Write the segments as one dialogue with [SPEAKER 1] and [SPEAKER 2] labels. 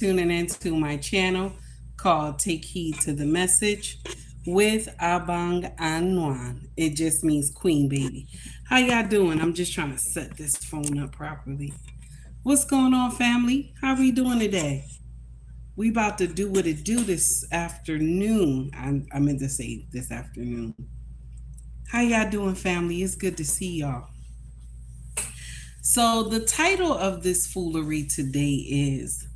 [SPEAKER 1] tuning into my channel called Take Heed to the Message with Abang Anwan. It just means queen, baby. How y'all doing? I'm just trying to set this phone up properly. What's going on, family? How we doing today? We about to do what it do this afternoon. I meant to say this afternoon. How y'all doing, family? It's good to see y'all. So the title of this foolery today is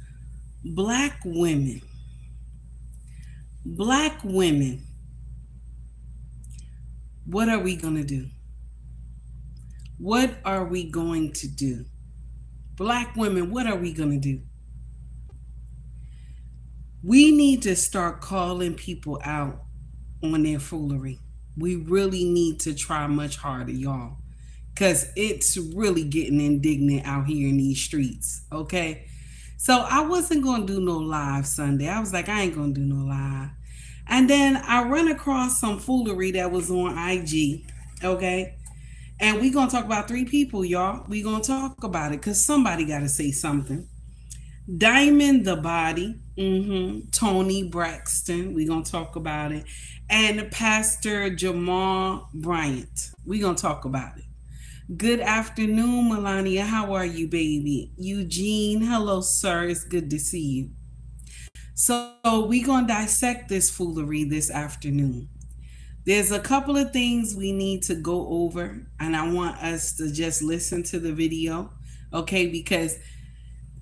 [SPEAKER 1] Black Women. Black women. What are we going to do? What are we going to do? Black women, what are we going to do? We need to start calling people out on their foolery. We really need to try much harder, y'all, because it's really getting indignant out here in these streets, okay? So I wasn't going to do no live Sunday. I was like, I ain't going to do no live. And then I run across some foolery that was on IG, okay? And we going to talk about three people, y'all. We going to talk about it because somebody got to say something. Diamond the Body, Tony Braxton, we going to talk about it. And Pastor Jamal Bryant, we going to talk about it. Good afternoon, Melania. How are you, baby? Eugene, hello, sir. It's good to see you. So we're going to dissect this foolery this afternoon. There's a couple of things we need to go over, and I want us to just listen to the video, okay? Because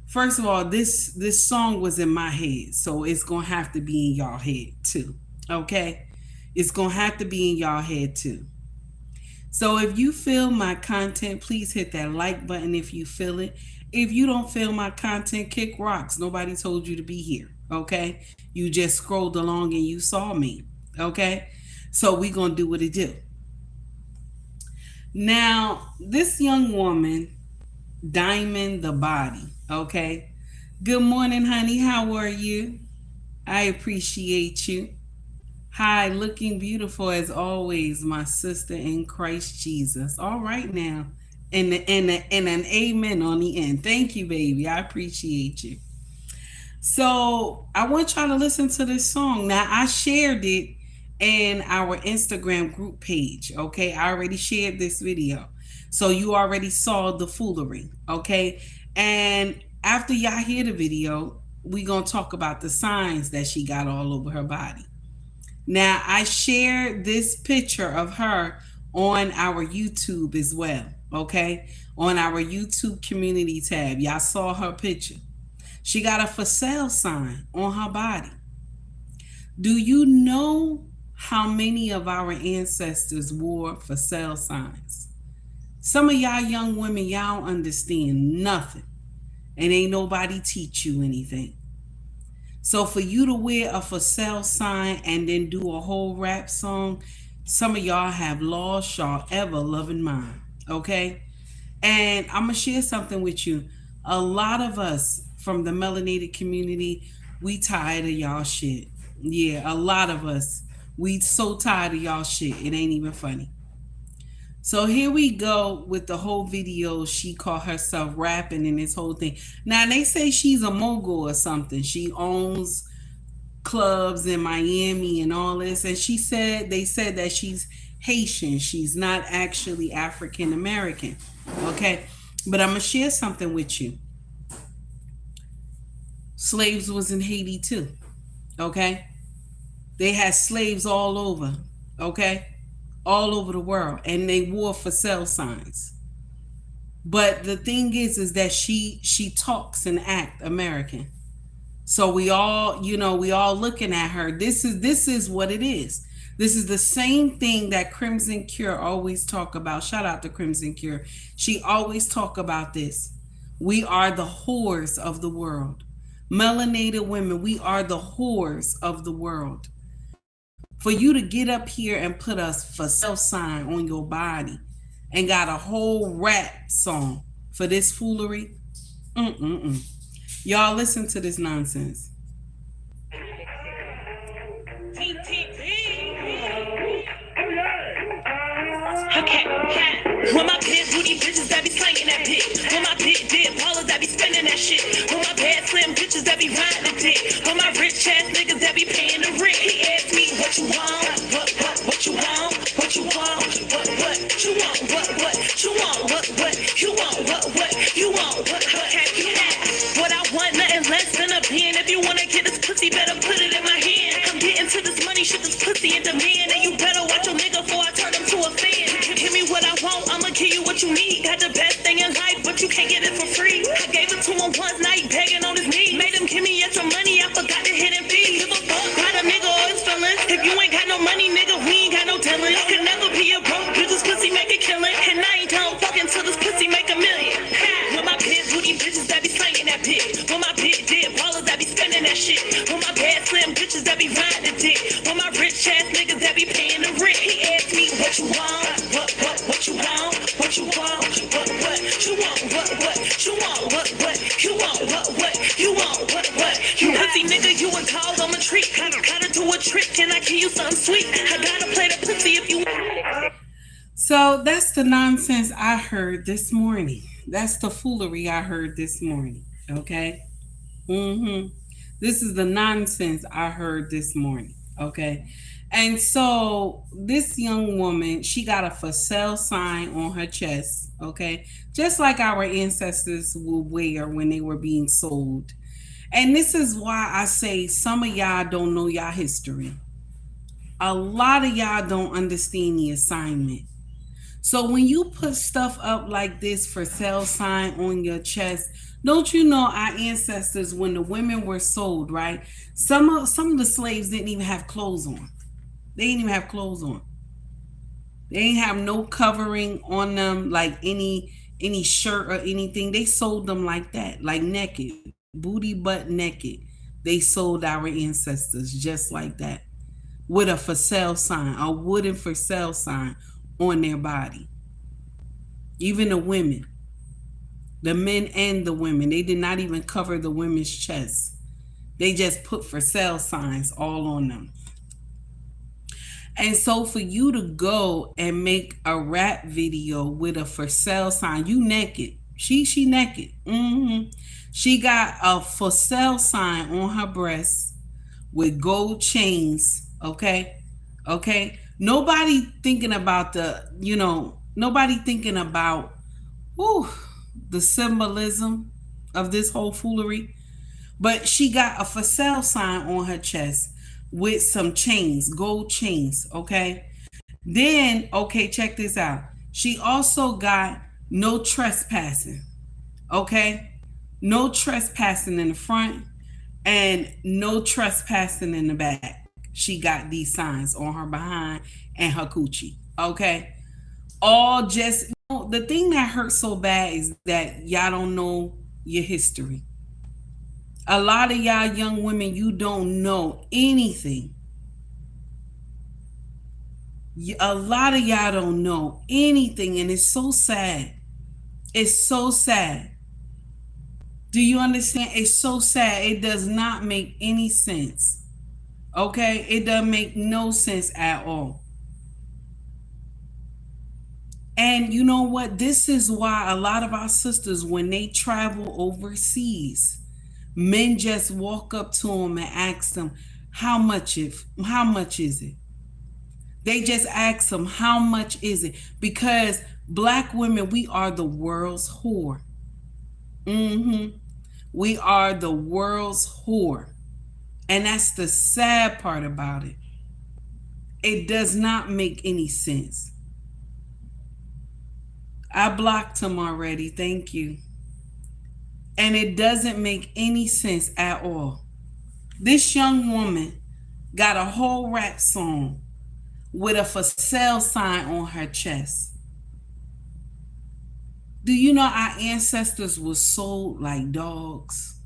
[SPEAKER 1] first of all, this song was in my head, so it's going to have to be in y'all head too, okay? It's going to have to be in y'all head too. So if you feel my content, please hit that like button if you feel it. If you don't feel my content, kick rocks. Nobody told you to be here, okay? You just scrolled along and you saw me, okay? So we're going to do what it do. Now, this young woman, Diamond the Body, okay? Good morning, honey. How are you? I appreciate you. Hi, looking beautiful as always, my sister in Christ Jesus. All right now. And an amen on the end. Thank you, baby. I appreciate you. So I want y'all to listen to this song. Now, I shared it in our Instagram group page, okay? I already shared this video. So you already saw the foolery, okay? And after y'all hear the video, we're going to talk about the signs that she got all over her body. Now, I shared this picture of her on our YouTube as well, okay? On our YouTube community tab. Y'all saw her picture. She got a for sale sign on her body. Do you know how many of our ancestors wore for sale signs? Some of y'all young women, y'all don't understand nothing. And ain't nobody teach you anything. So for you to wear a for sale sign and then do a whole rap song, some of y'all have lost y'all ever loving mind, okay? And I'm going to share something with you. A lot of us from the melanated community, we tired of y'all shit. Yeah, a lot of us. We so tired of y'all shit. It ain't even funny. So here we go with the whole video. She called herself rapping and this whole thing. Now they say she's a mogul or something. She owns clubs in Miami and all this. And they said that she's Haitian. She's not actually African American. Okay. But I'm going to share something with you. Slaves was in Haiti too. Okay. They had slaves all over. Okay. All over the world, and they wore for sale signs. But the thing is that she talks and act American. So we all looking at her. This is what it is. This is the same thing that Crimson Cure always talk about. Shout out to Crimson Cure. She always talk about this. We are the whores of the world. Melanated women, we are the whores of the world. For you to get up here and put a for sale sign on your body and got a whole rap song for this foolery, y'all listen to this nonsense.
[SPEAKER 2] Okay, when my pants do these bitches that be slanging that dick. When my big dick ballers that be spending that shit. For my bad slim bitches that be riding the dick. For my rich ass niggas that be paying the rent. He asked me what you want, what you want, what you want, what you want, what you want, what you want, what you want, what have you had? What I want, nothing less than a pen. If you wanna get this pussy, better put it in my hand. I'm getting to this money, shit, this pussy in demand, and you better watch your nigga before I turn him to a fan. Give me what I want, I'ma give you what you need. Got the best thing in life, but you can't get it for free. I gave it to him once, now he begging on his knees. Made him give me extra money, I forgot to hit him fees. Give a fuck about a nigga or his feelings. If you ain't got no money, nigga, we ain't got no dealings. I can never be a broke, you this pussy make a killing. And I ain't done fucking till this pussy make a million. With my big booty bitches that be slanging that bitch. With my big dick ballers that be spending that shit. With my bad slim bitches that be riding the dick. With my rich ass niggas that be paying the rent. He asked me what you want, what you want, what you want, what you want, what you want, what you want, what you want, what you pussy nigga, you a dog on a treat. Gotta do a trick, and I give you something sweet. I gotta play the pussy if you want.
[SPEAKER 1] So that's the nonsense I heard this morning. That's the foolery I heard this morning. Okay. This is the nonsense I heard this morning. Okay. And so this young woman, she got a for sale sign on her chest. Okay. Just like our ancestors would wear when they were being sold. And this is why I say some of y'all don't know y'all history. A lot of y'all don't understand the assignment. So when you put stuff up like this for sale sign on your chest, don't you know our ancestors, when the women were sold, right? Some of the slaves didn't even have clothes on. They didn't even have clothes on. They didn't have no covering on them, like any shirt or anything. They sold them like that, like naked, booty butt naked. They sold our ancestors just like that, with a for sale sign, a wooden for sale sign on their body. Even the women, the men and the women, they did not even cover the women's chests. They just put for sale signs all on them. And so for you to go and make a rap video with a for sale sign, you naked. She naked. She got a for sale sign on her breast with gold chains. Okay. Nobody thinking about nobody thinking about the symbolism of this whole foolery. But she got a for sale sign on her chest with some chains, gold chains. Okay. Then, check this out. She also got no trespassing. Okay. No trespassing in the front and no trespassing in the back. She got these signs on her behind and her coochie. Okay. All just, the thing that hurts so bad is that y'all don't know your history. A lot of y'all young women, you don't know anything. A lot of y'all don't know anything, and it's so sad. It's so sad. Do you understand? It's so sad. It does not make any sense. Okay? It doesn't make no sense at all. And you know what? This is why a lot of our sisters, when they travel overseas, men just walk up to them and ask them, how much is it? They just ask them, how much is it? Because black women, we are the world's whore. We are the world's whore. And that's the sad part about it. It does not make any sense. I blocked him already. Thank you. And it doesn't make any sense at all. This young woman got a whole rap song with a for sale sign on her chest. Do you know our ancestors were sold like dogs?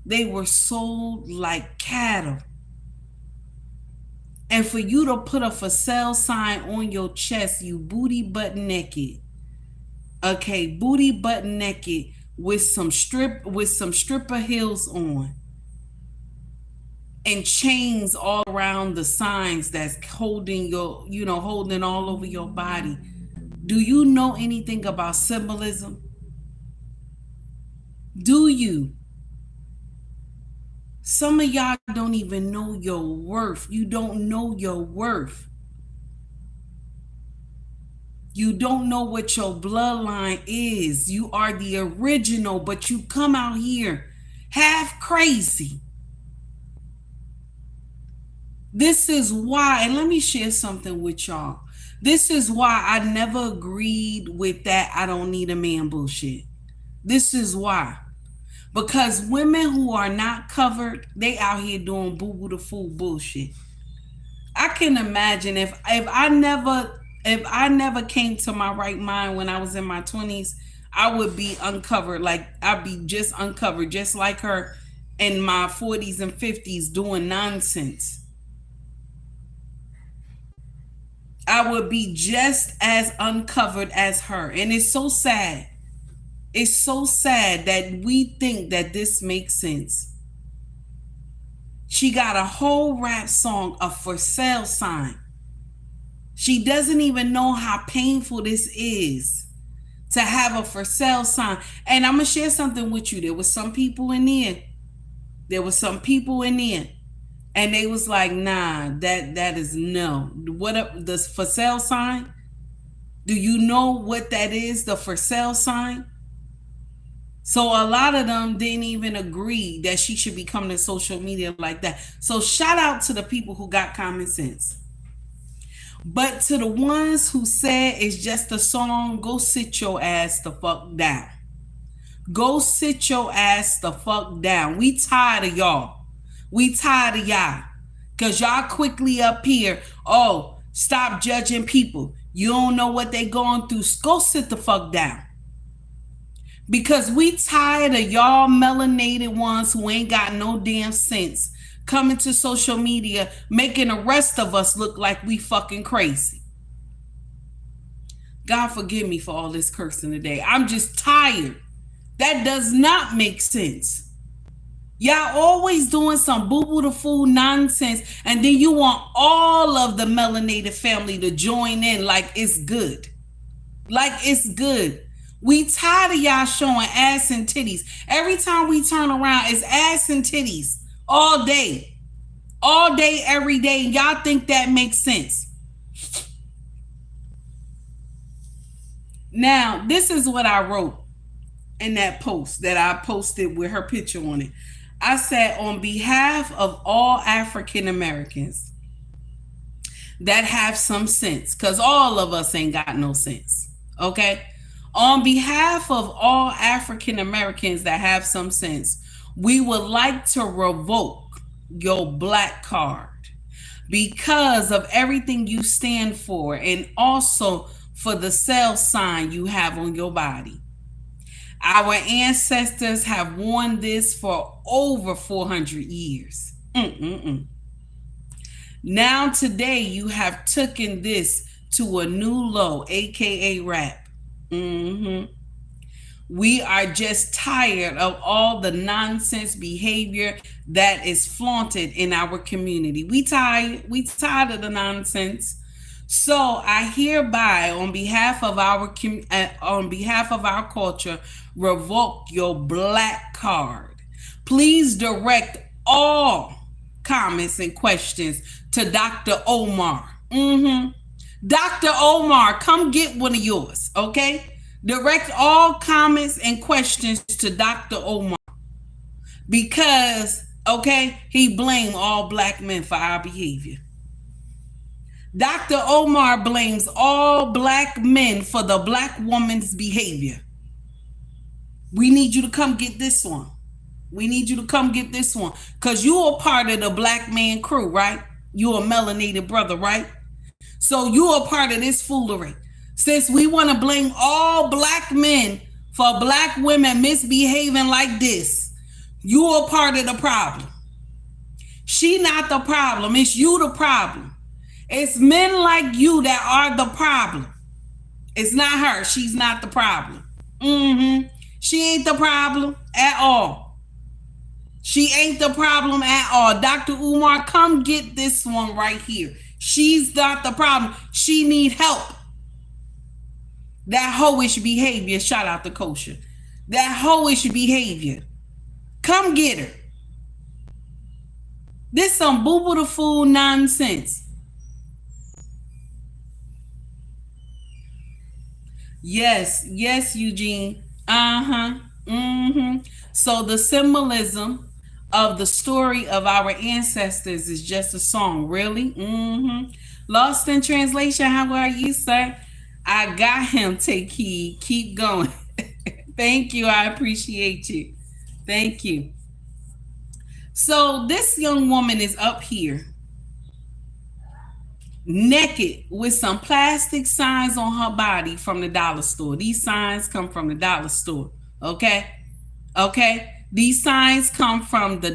[SPEAKER 1] They were sold like cattle. And for you to put a for sale sign on your chest, you booty butt naked. Okay, booty butt naked with some stripper heels on. And chains all around the signs that's holding holding all over your body. Do you know anything about symbolism? Do you? Some of y'all don't even know your worth. You don't know your worth. You don't know what your bloodline is. You are the original, but you come out here half crazy. This is why, and let me share something with y'all. This is why I never agreed with that I don't need a man bullshit. This is why. Because women who are not covered, they out here doing boo-boo the fool bullshit. I can imagine if I never came to my right mind when I was in my 20s, I would be uncovered. Like I'd be just uncovered, just like her in my 40s and 50s doing nonsense. I would be just as uncovered as her. And it's so sad. It's so sad that we think that this makes sense. She got a whole rap song, a for sale sign. She doesn't even know how painful this is to have a for sale sign. And I'm going to share something with you. There was some people in there. And they was like, nah, that is no. What up, the for sale sign? Do you know what that is, the for sale sign? So a lot of them didn't even agree that she should be coming to social media like that. So shout out to the people who got common sense. But to the ones who said it's just a song, go sit your ass the fuck down. Go sit your ass the fuck down. We tired of y'all. We tired of y'all. Because y'all quickly up here, oh, stop judging people. You don't know what they going through. Go sit the fuck down. Because we tired of y'all melanated ones who ain't got no damn sense coming to social media, making the rest of us look like we fucking crazy. God forgive me for all this cursing today. I'm just tired. That does not make sense. Y'all always doing some boo-boo the fool nonsense, and then you want all of the melanated family to join in like it's good. Like it's good. We tired of y'all showing ass and titties. Every time we turn around, it's ass and titties all day. All day, every day. And y'all think that makes sense. Now, this is what I wrote in that post that I posted with her picture on it. I said, on behalf of all African Americans that have some sense, because all of us ain't got no sense, okay? On behalf of all African Americans that have some sense, we would like to revoke your black card because of everything you stand for and also for the cell sign you have on your body. Our ancestors have worn this for over 400 years. Now today you have taken this to a new low, aka rap. We are just tired of all the nonsense behavior that is flaunted in our community. We tired of the nonsense. So I hereby, on behalf of our culture, revoke your black card. Please direct all comments and questions to Dr. Omar. Dr. Omar, come get one of yours, okay? Direct all comments and questions to Dr. Omar because, okay, he blamed all black men for our behavior. Dr. Omar blames all black men for the black woman's behavior. We need you to come get this one. Because you are part of the black man crew, right? You a melanated brother, right? So you are part of this foolery. Since we want to blame all black men for black women misbehaving like this, you are part of the problem. She not the problem. It's you the problem. It's men like you that are the problem. It's not her. She's not the problem. She ain't the problem at all. She ain't the problem at all. Dr. Umar, come get this one right here. She's not the problem. She need help. That hoish behavior, shout out to kosher. That hoish behavior. Come get her. This some boo boo the fool nonsense. Yes, yes, Eugene. Uh-huh. Mm-hmm. So the symbolism of the story of our ancestors is just a song, really? Mm-hmm. Lost in translation, how are you, sir? I got him. Take heed. Keep going. Thank you. I appreciate you. Thank you. So this young woman is up here naked with some plastic signs on her body from the dollar store. These signs come from the dollar store. Okay? Okay? These signs come from the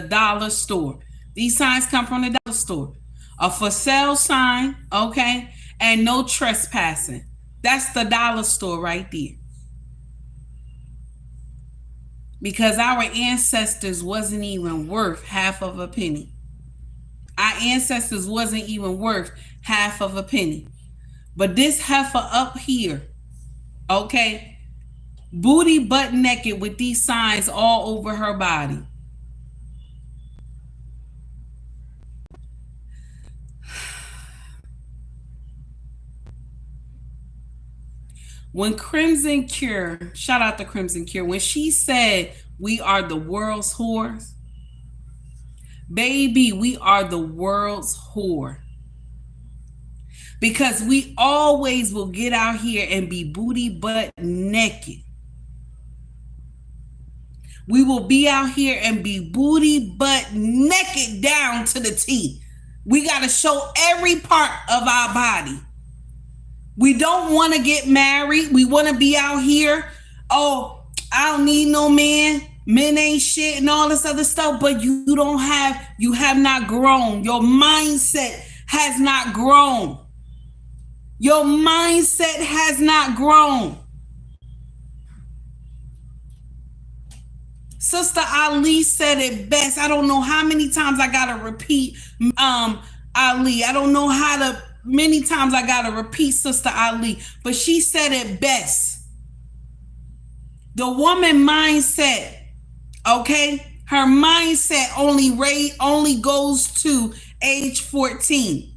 [SPEAKER 1] dollar store. These signs come from the dollar store. A for sale sign, okay? And no trespassing. That's the dollar store right there. Because our ancestors wasn't even worth half of a penny. Our ancestors wasn't even worth half of a penny. But this heifer up here, okay, booty butt naked with these signs all over her body. When Crimson Cure, shout out to Crimson Cure, when she said we are the world's whores, baby, we are the world's whore. Because we always will get out here and be booty butt naked. We will be out here and be booty butt naked down to the T. We got to show every part of our body. We don't want to get married. We want to be out here. Oh, I don't need no man. Men ain't shit and all this other stuff. But you have not grown. Your mindset has not grown. Your mindset has not grown. Sister Ali said it best. I don't know how many times I gotta repeat Ali. I don't know many times I gotta repeat Sister Ali, but she said it best. The woman mindset, okay? Her mindset only goes to age 14.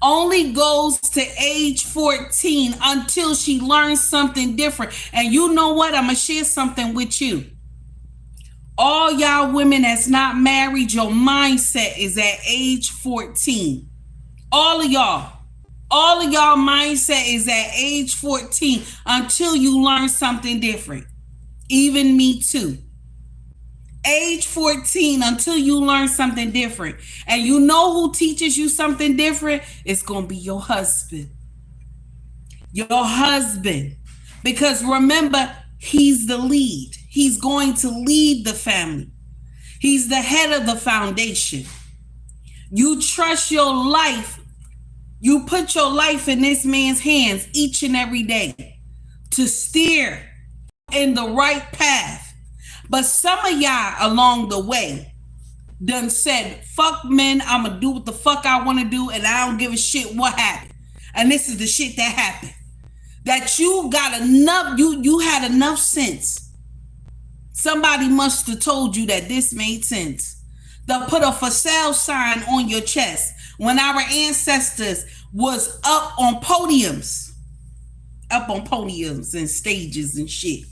[SPEAKER 1] Only goes to age 14 until she learns something different. And you know what? I'm going to share something with you. All y'all women that's not married, your mindset is at age 14. All of y'all mindset is at age 14 until you learn something different. Even me too. Age 14 until you learn something different. And you know who teaches you something different? It's going to be your husband. Your husband. Because remember, he's the lead. He's going to lead the family. He's the head of the foundation. You trust your life. You put your life in this man's hands each and every day to steer in the right path. But some of y'all along the way done said, fuck men, I'm going to do what the fuck I want to do and I don't give a shit what happened. And this is the shit that happened. That you got enough, you had enough sense. Somebody must have told you that this made sense. They'll put a for sale sign on your chest when our ancestors was up on podiums and stages and shit.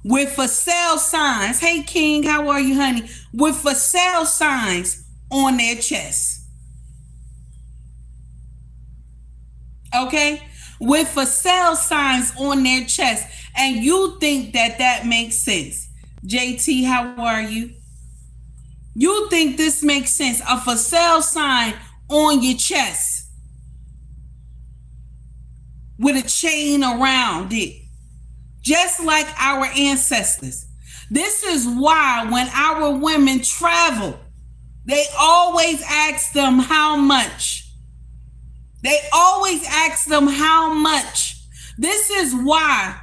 [SPEAKER 1] With for sale signs. Hey, King, how are you, honey? With for sale signs on their chest. Okay? With for sale signs on their chest. And you think that makes sense. JT, how are you? You think this makes sense? A for sale sign on your chest with a chain around it. Just like our ancestors. This is why when our women travel, they always ask them how much. They always ask them how much. This is why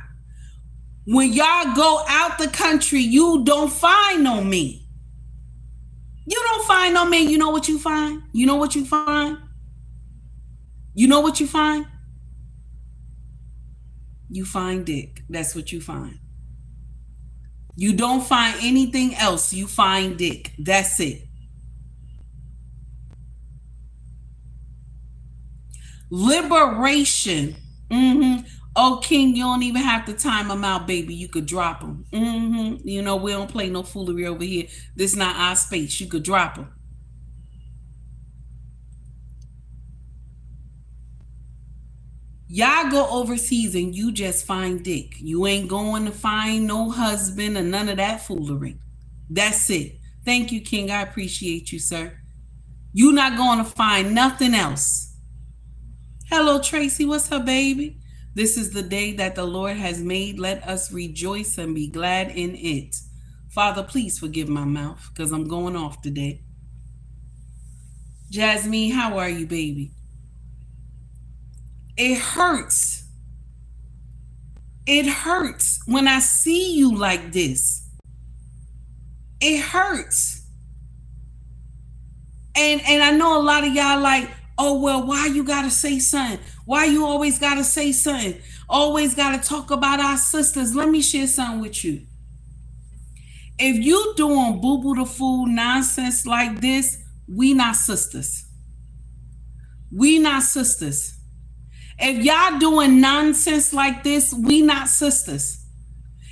[SPEAKER 1] when y'all go out the country, you don't find no men. You don't find no men. You know what you find? You know what you find? You know what you find? You find dick. That's what you find. You don't find anything else. You find dick. That's it. Liberation. Oh, King, you don't even have to time them out, baby. You could drop them. You know, we don't play no foolery over here. This is not our space. You could drop them. Y'all go overseas and you just find dick. You ain't going to find no husband or none of that foolery. That's it. Thank you, King. I appreciate you, sir. You not going to find nothing else. Hello, Tracy. What's up, baby? This is the day that the Lord has made. Let us rejoice and be glad in it. Father, please forgive my mouth because I'm going off today. Jasmine, how are you, baby? It hurts. It hurts when I see you like this. It hurts. And I know a lot of y'all like, oh, well, why you gotta say something? Why you always gotta say something? Always gotta talk about our sisters. Let me share something with you. If you doing boo-boo the fool nonsense like this, we not sisters. We not sisters. If y'all doing nonsense like this, we not sisters.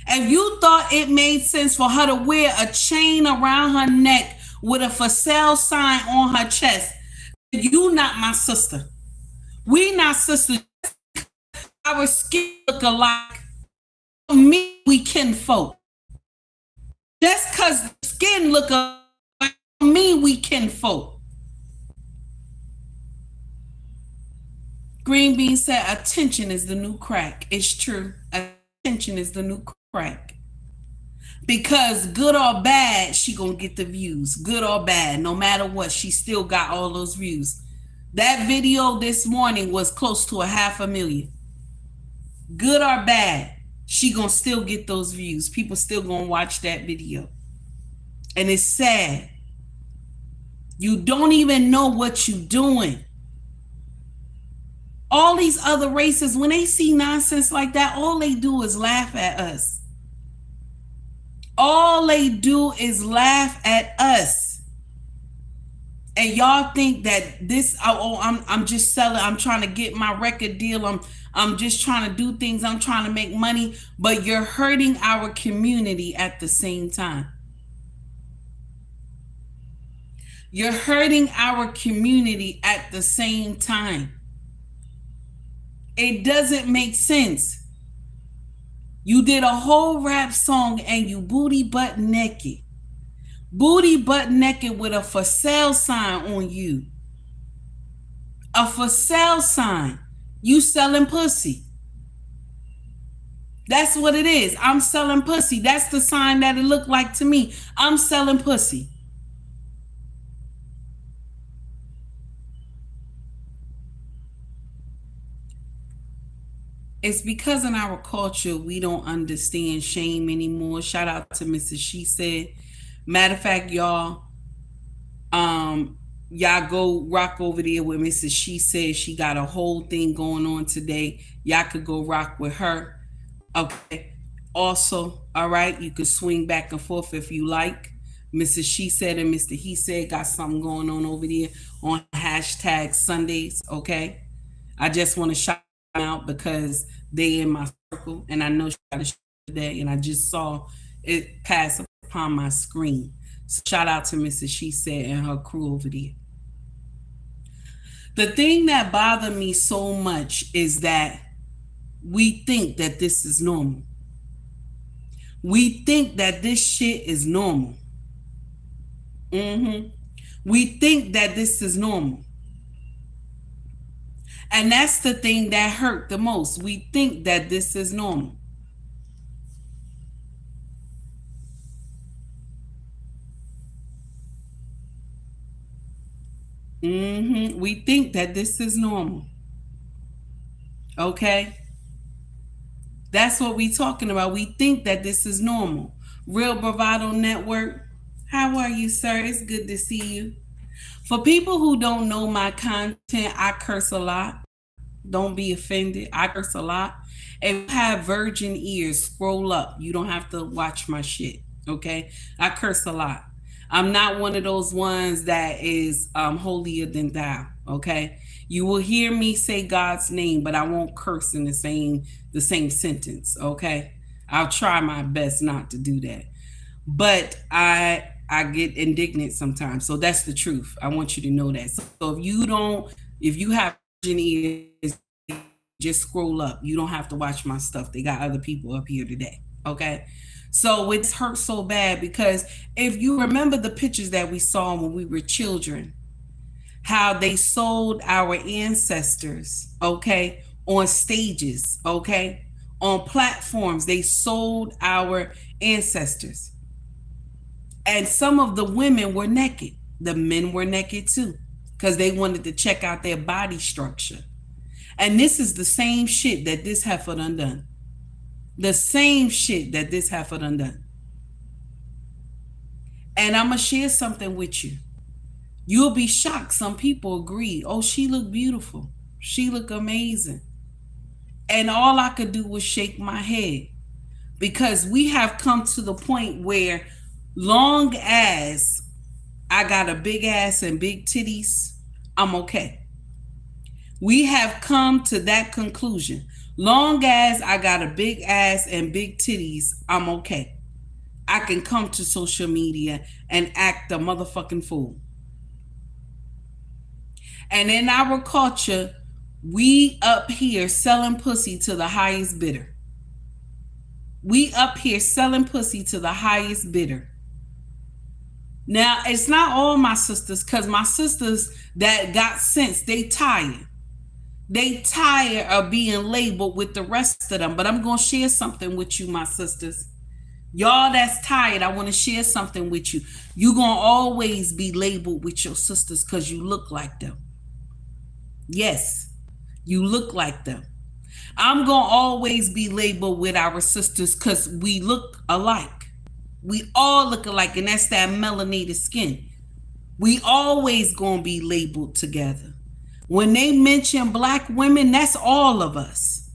[SPEAKER 1] If you thought it made sense for her to wear a chain around her neck with a for sale sign on her chest, you not my sister. We not sisters. Our skin look alike. For me, we kinfolk. Just because the skin look alike, for me, we kinfolk. Green Bean said, attention is the new crack. It's true. Attention is the new crack. Because good or bad, she gonna get the views. Good or bad, no matter what, she still got all those views. That video this morning was close to 500,000. Good or bad, she gonna still get those views. People still gonna watch that video. And it's sad. You don't even know what you doing. All these other races, when they see nonsense like that, all they do is laugh at us. All they do is laugh at us. And y'all think that this, I'm just selling, I'm trying to get my record deal, I'm just trying to do things, I'm trying to make money, but you're hurting our community at the same time. You're hurting our community at the same time. It doesn't make sense. You did a whole rap song and you booty butt naked. Booty butt naked with a for sale sign on you. A for sale sign. You selling pussy. That's what it is. I'm selling pussy. That's the sign that it looked like to me. I'm selling pussy. It's because in our culture, we don't understand shame anymore. Shout out to Mrs. She Said. Matter of fact, y'all go rock over there with Mrs. She Said. She got a whole thing going on today. Y'all could go rock with her. Okay. Also, all right, you could swing back and forth if you like. Mrs. She Said and Mr. He Said got something going on over there on hashtag Sundays. Okay. I just want to shout out because they in my circle and I know she got a show today and I just saw it pass upon my screen. So shout out to Mrs. She Said and her crew over there. The thing that bothered me so much is that we think that this is normal. We think that this shit is normal. We think that this is normal. And that's the thing that hurt the most. We think that this is normal. We think that this is normal. Okay? That's what we talking about. We think that this is normal. Real Bravado Network. How are you, sir? It's good to see you. For people who don't know my content, I curse a lot. Don't be offended. I curse a lot. If you have virgin ears, scroll up. You don't have to watch my shit. Okay? I curse a lot. I'm not one of those ones that is holier than thou. Okay? You will hear me say God's name, but I won't curse in the same sentence. Okay? I'll try my best not to do that. But I get indignant sometimes. So that's the truth. I want you to know that. So if you have virgin ears, just scroll up. You don't have to watch my stuff. They got other people up here today. Okay. So it hurts so bad because if you remember the pictures that we saw when we were children, how they sold our ancestors, okay, on stages, okay, on platforms, they sold our ancestors. And some of the women were naked. The men were naked too because they wanted to check out their body structure. And this is the same shit that this heifer done done. The same shit that this heifer done done. And I'm going to share something with you. You'll be shocked. Some people agree. Oh, she looked beautiful. She looked amazing. And all I could do was shake my head because we have come to the point where long as I got a big ass and big titties, I'm okay. We have come to that conclusion. Long as I got a big ass and big titties, I'm okay. I can come to social media and act a motherfucking fool. And in our culture, we up here selling pussy to the highest bidder. We up here selling pussy to the highest bidder. Now, it's not all my sisters, because my sisters that got sense, they tired. They tired of being labeled with the rest of them. But I'm going to share something with you, my sisters. Y'all that's tired, I want to share something with you. You're going to always be labeled with your sisters because you look like them. Yes, you look like them. I'm going to always be labeled with our sisters because we look alike. We all look alike, and that's that melanated skin. We always going to be labeled together. When they mention black women, that's all of us.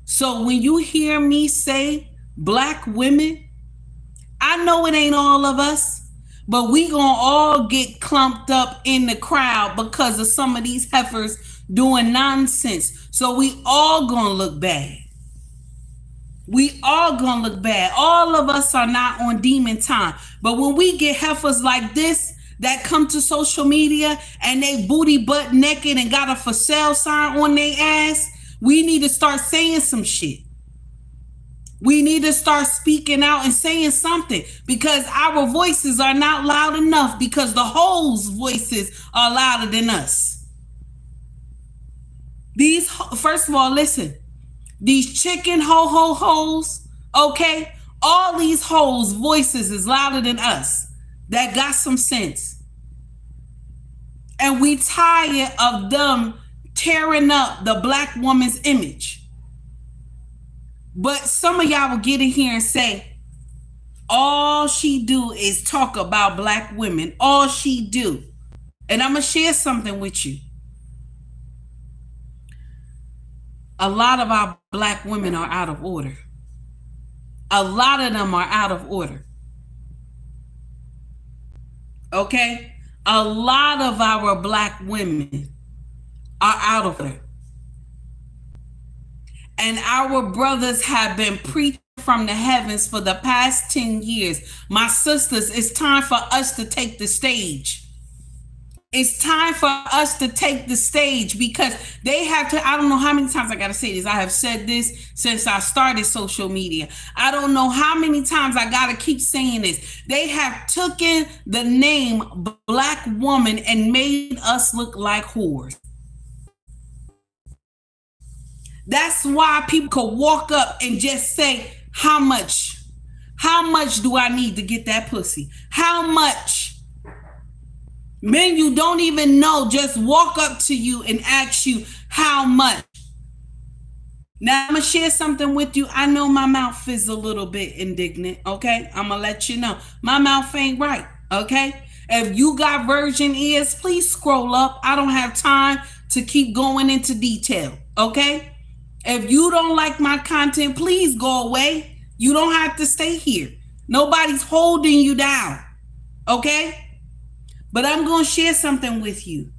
[SPEAKER 1] So when you hear me say black women, I know it ain't all of us, but we gonna all get clumped up in the crowd because of some of these heifers doing nonsense. So we all gonna look bad. We all gonna look bad. All of us are not on demon time. But when we get heifers like this that come to social media and they booty butt naked and got a for sale sign on their ass, we need to start saying some shit. We need to start speaking out and saying something because our voices are not loud enough because the hoes' voices are louder than us. These, first of all, listen, these chicken hoes, okay? All these hoes' voices is louder than us that got some sense. And we tired of them tearing up the black woman's image. But some of y'all will get in here and say, all she do is talk about black women. All she do. And I'm going to share something with you. A lot of our black women are out of order. A lot of them are out of order. Okay? A lot of our black women are out of order. And our brothers have been preaching from the heavens for the past 10 years. My sisters, it's time for us to take the stage. It's time for us to take the stage because they have to, I don't know how many times I got to say this. I have said this since I started social media. I don't know how many times I got to keep saying this. They have taken the name black woman and made us look like whores. That's why people could walk up and just say, how much do I need to get that pussy? How much? Men you don't even know just walk up to you and ask you how much. Now I'm going to share something with you. I know my mouth is a little bit indignant, okay? I'm going to let you know. My mouth ain't right, okay? If you got virgin ears, please scroll up. I don't have time to keep going into detail, okay? If you don't like my content, please go away. You don't have to stay here. Nobody's holding you down, okay? But I'm going to share something with you.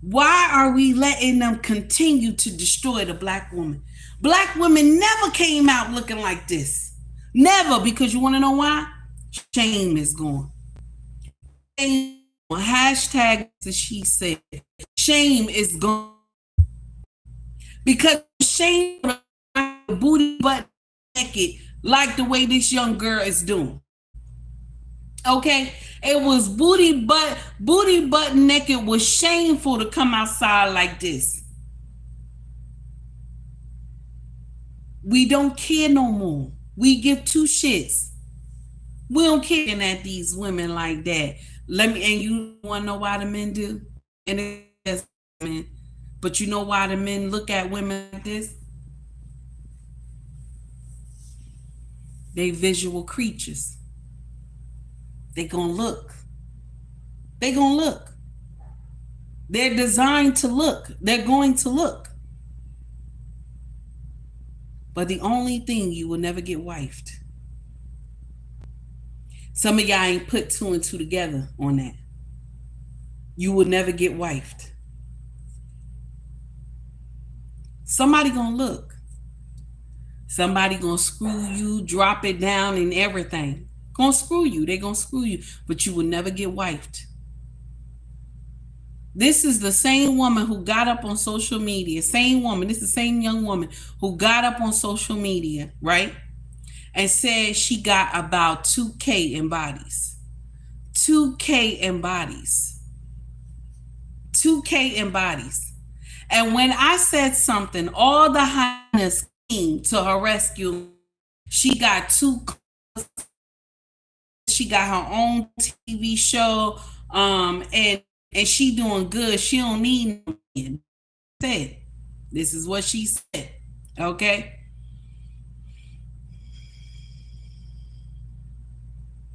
[SPEAKER 1] Why are we letting them continue to destroy the black woman? Black women never came out looking like this. Never, because you want to know why? Shame is gone. Hashtag as she said, shame is gone. Because shame booty butt naked like the way this young girl is doing. Okay, it was booty butt naked was shameful to come outside like this. We don't care no more. We give two shits. We don't care at these women like that. And you want to know why the men do? And it's men. But you know why the men look at women like this? They visual creatures. They gonna look. They gonna look. They're designed to look. They're going to look. But the only thing, you will never get wifed. Some of y'all ain't put two and two together on that. You will never get wifed. Somebody gonna look. Somebody gonna screw you, drop it down and everything. Gonna screw you. They gonna screw you. But you will never get wifed. This is the same woman who got up on social media. Same woman. This is the same young woman who got up on social media, right? And said she got about 2K in bodies. 2K in bodies. 2K in bodies. And when I said something, all the highness came to her rescue. She got she got her own TV show, and she doing good. She don't need no man. Said, this is what she said. Okay.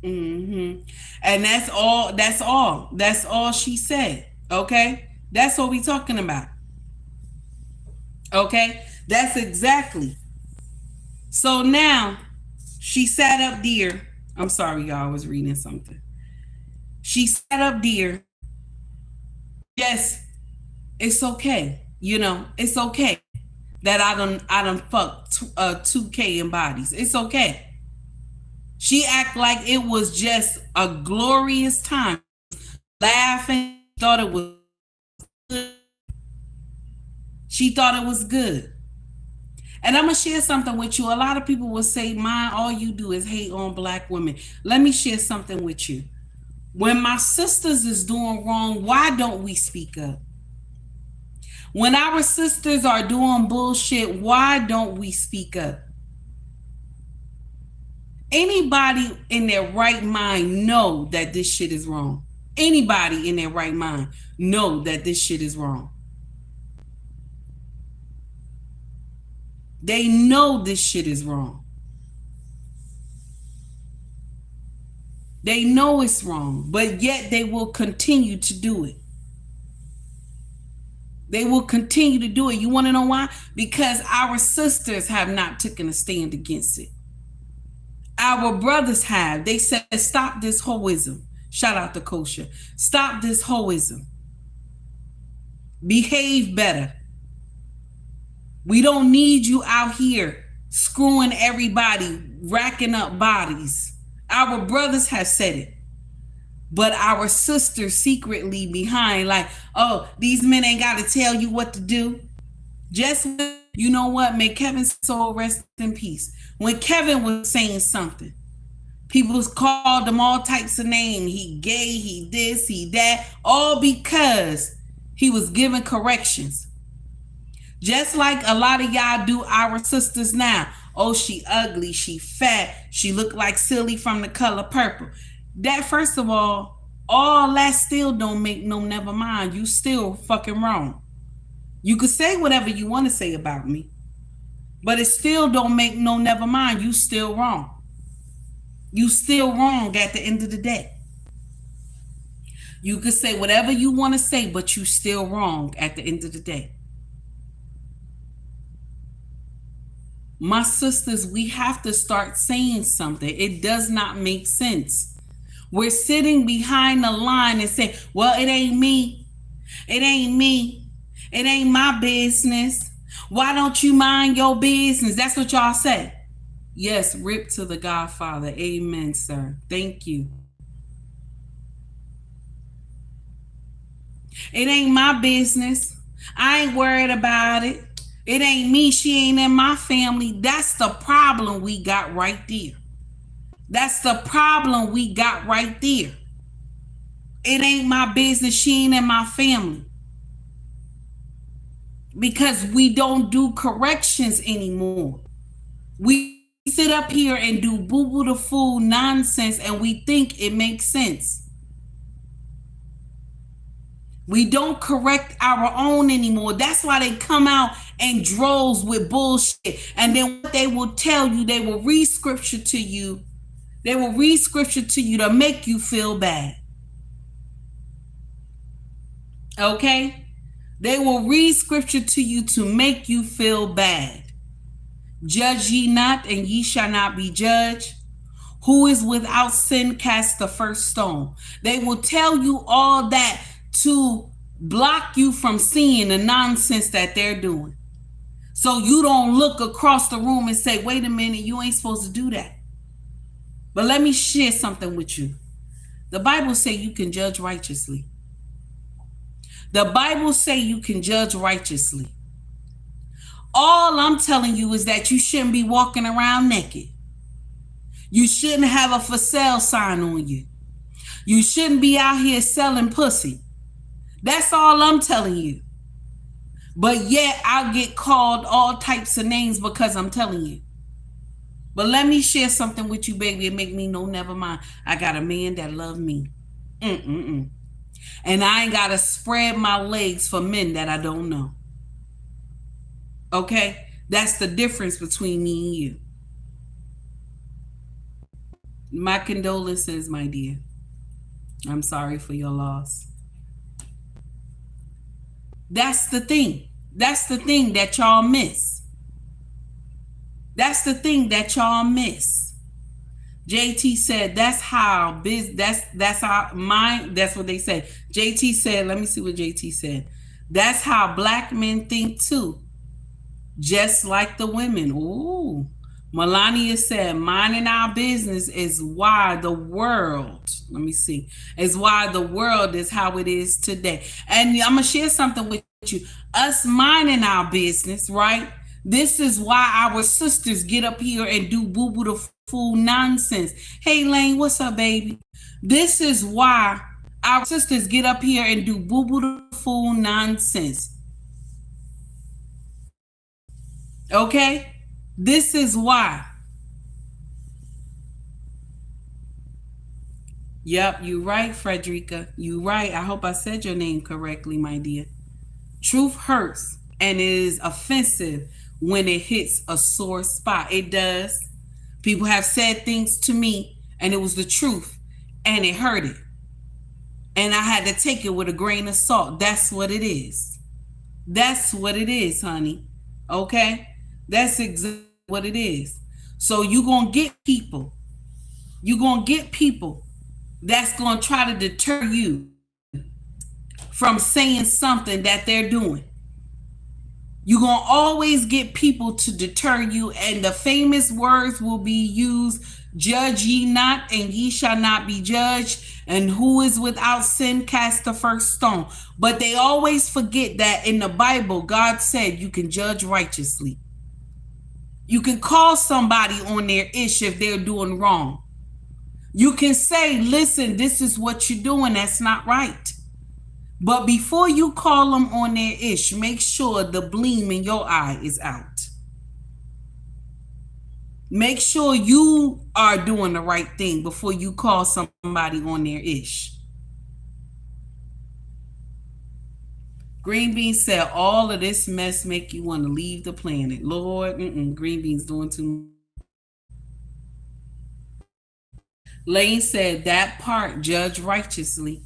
[SPEAKER 1] And that's all. That's all. That's all she said. Okay. That's what we talking about. Okay. That's exactly. So now she sat up there. I'm sorry, y'all. I was reading something. She sat up there. Yes, it's okay. You know, it's okay that I done fucked 2K in bodies. It's okay. She act like it was just a glorious time. Laughing, thought it was good. She thought it was good. And I'm going to share something with you. A lot of people will say, "Mine, all you do is hate on black women." Let me share something with you. When my sisters is doing wrong, why don't we speak up? When our sisters are doing bullshit, why don't we speak up? Anybody in their right mind know that this shit is wrong. Anybody in their right mind know that this shit is wrong. They know this shit is wrong. They know it's wrong, but yet they will continue to do it. They will continue to do it. You want to know why? Because our sisters have not taken a stand against it. Our brothers have. They said, stop this hoism. Shout out to Kosha. Stop this hoism. Behave better. We don't need you out here screwing everybody, racking up bodies. Our brothers have said it. But our sisters secretly behind, like, oh, these men ain't got to tell you what to do. Just, you know what? May Kevin's soul rest in peace. When Kevin was saying something, people called him all types of names. He gay, he this, he that, all because he was giving corrections. Just like a lot of y'all do our sisters now. Oh, she ugly, she fat, she look like Silly from The Color Purple. That, first of all that still don't make no never mind. You still fucking wrong. You could say whatever you want to say about me, but it still don't make no never mind. You still wrong. You still wrong at the end of the day. You could say whatever you want to say, but you still wrong at the end of the day. My sisters, we have to start saying something. It does not make sense. We're sitting behind the line and say, well, it ain't me. It ain't me. It ain't my business. Why don't you mind your business? That's what y'all say. Yes, rip to the Godfather. Amen, sir. Thank you. It ain't my business. I ain't worried about it. It ain't me. She ain't in my family. That's the problem we got right there. That's the problem we got right there. It ain't my business. She ain't in my family. Because we don't do corrections anymore. We sit up here and do boo-boo the fool nonsense and we think it makes sense. We don't correct our own anymore. That's why they come out in droves with bullshit. And then what they will tell you, they will read scripture to you. They will read scripture to you to make you feel bad. Okay? They will read scripture to you to make you feel bad. Judge ye not, and ye shall not be judged. Who is without sin cast the first stone. They will tell you all that to block you from seeing the nonsense that they're doing. So you don't look across the room and say, wait a minute, you ain't supposed to do that. But let me share something with you. The Bible say you can judge righteously. The Bible say you can judge righteously. All I'm telling you is that you shouldn't be walking around naked. You shouldn't have a for sale sign on you. You shouldn't be out here selling pussy. That's all I'm telling you. But yet I'll get called all types of names because I'm telling you. But let me share something with you, baby. It make me know, never mind. I got a man that love me. And I ain't got to spread my legs for men that I don't know. Okay? That's the difference between me and you. My condolences, my dear. I'm sorry for your loss. That's the thing. That's the thing that y'all miss. That's the thing that y'all miss. JT said that's how that's how mine, that's what they said. JT said, let me see what JT said. That's how black men think too. Just like the women. Ooh. Melania said, minding our business is why the world, let me see, is why the world is how it is today. And I'm going to share something with you. Us minding our business, right? This is why our sisters get up here and do boo-boo the fool nonsense. Hey, Lane, what's up, baby? This is why our sisters get up here and do boo-boo the fool nonsense. Okay? This is why. Yep, you right, Frederica. You right. I hope I said your name correctly, my dear. Truth hurts and it is offensive when it hits a sore spot. It does. People have said things to me and it was the truth and it hurted. And I had to take it with a grain of salt. That's what it is. That's what it is, honey. Okay? That's exactly what it is. So you're going to get people. You're going to get people that's going to try to deter you from saying something that they're doing. You're going to always get people to deter you, and the famous words will be used, judge ye not, and ye shall not be judged, and who is without sin cast the first stone. But they always forget that in the Bible, God said you can judge righteously. You can call somebody on their ish if they're doing wrong. You can say, listen, this is what you're doing. That's not right. But before you call them on their ish, make sure the gleam in your eye is out. Make sure you are doing the right thing before you call somebody on their ish. Green Bean said, all of this mess make you want to leave the planet. Lord, Green Bean's doing too much. Lane said, that part, judge righteously.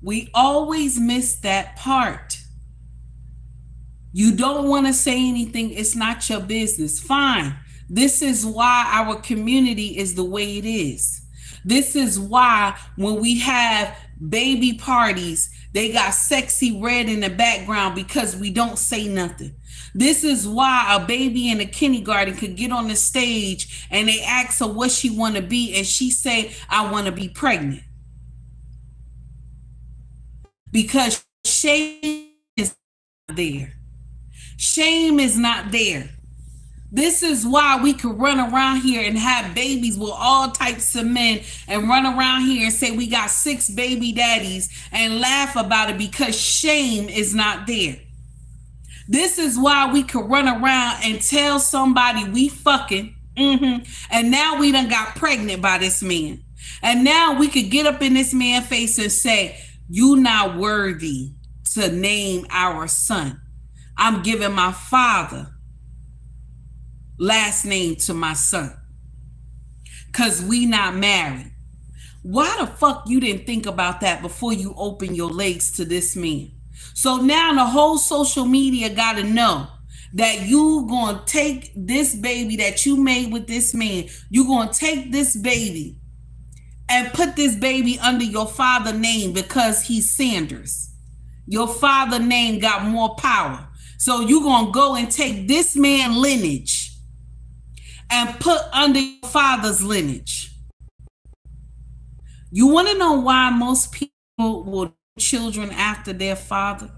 [SPEAKER 1] We always miss that part. You don't want to say anything, it's not your business. Fine. This is why our community is the way it is. This is why when we have baby parties, they got sexy red in the background because we don't say nothing. This is why a baby in a kindergarten could get on the stage and they ask her what she want to be and she say, I want to be pregnant. Because shame is not there. Shame is not there. This is why we could run around here and have babies with all types of men and run around here and say we got 6 baby daddies and laugh about it because shame is not there. This is why we could run around and tell somebody we fucking, and now we done got pregnant by this man. And now we could get up in this man's face and say, you not worthy to name our son. I'm giving my father last name to my son because we not married. Why the fuck you didn't think about that before you open your legs to this man? So now the whole social media got to know that you going to take this baby that you made with this man, you going to take this baby and put this baby under your father's name because he's Sanders. Your father's name got more power. So you going to go and take this man's lineage and put under your father's lineage. You want to know why most people will name children after their father?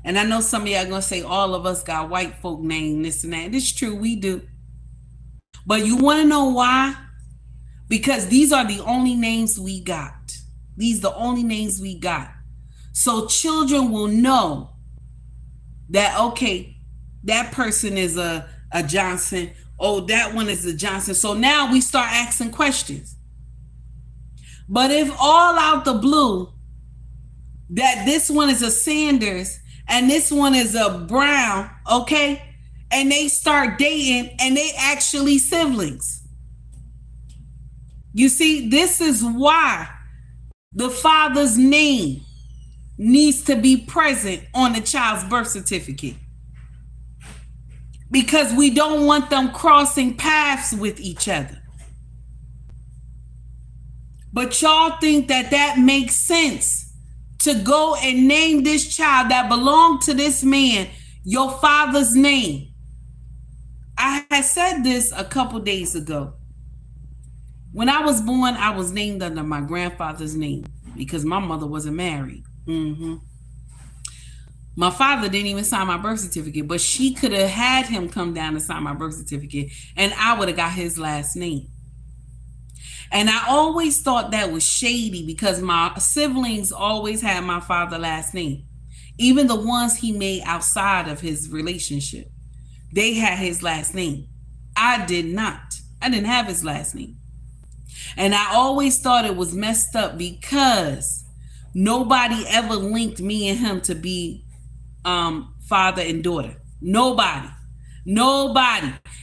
[SPEAKER 1] And I know some of y'all are going to say all of us got white folk name this and that. It's true, we do. But you want to know why? Because these are the only names we got. These are the only names we got. So children will know that, okay, that person is a Johnson. Oh, that one is a Johnson. So now we start asking questions. But if all out the blue that this one is a Sanders and this one is a Brown, okay, and they start dating and they actually siblings. You see, this is why the father's name needs to be present on the child's birth certificate. Because we don't want them crossing paths with each other. But y'all think that that makes sense to go and name this child that belonged to this man your father's name. I had said this a couple days ago. When I was born, I was named under my grandfather's name because my mother wasn't married. My father didn't even sign my birth certificate, but she could have had him come down and sign my birth certificate, and I would have got his last name. And I always thought that was shady because my siblings always had my father's last name. Even the ones he made outside of his relationship, they had his last name. I did not. I didn't have his last name. And I always thought it was messed up because nobody ever linked me and him to be father and daughter. Nobody.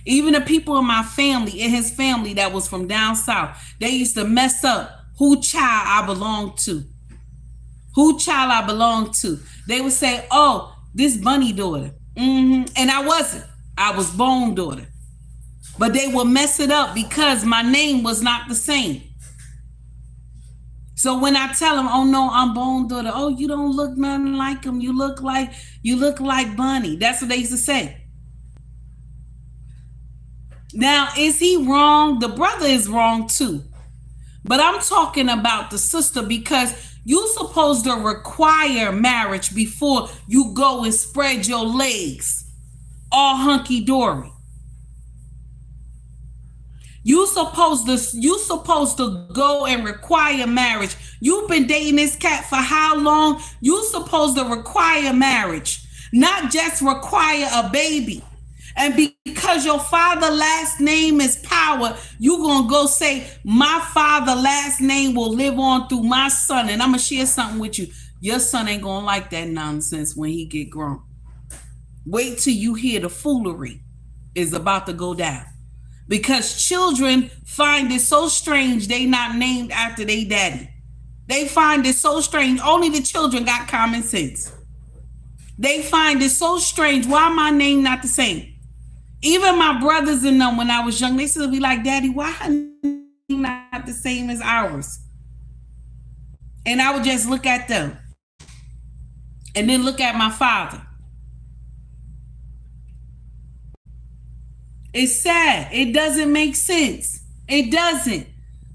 [SPEAKER 1] Even the people in my family, in his family that was from down south, they used to mess up who child I belonged to. They would say, oh, this Bunny daughter. And I wasn't. I was Bone daughter. But they would mess it up because my name was not the same. So when I tell them, oh no, I'm Bone daughter. Oh, you don't look nothing like him. You look like Bunny. That's what they used to say. Now, is he wrong? The brother is wrong too. But I'm talking about the sister because you're supposed to require marriage before you go and spread your legs all hunky-dory. You supposed to go and require marriage. You've been dating this cat for how long? You supposed to require marriage, not just require a baby. And because your father last name is power, you gonna go say, my father last name will live on through my son. And I'm gonna share something with you. Your son ain't gonna like that nonsense when he get grown. Wait till you hear the foolery is about to go down. Because children find it so strange they not named after their daddy. They find it so strange. Only the children got common sense. They find it so strange. Why my name not the same? Even my brothers and them, when I was young, they used to be like, Daddy, why her name not the same as ours? And I would just look at them and then look at my father. It's sad. It doesn't make sense. It doesn't.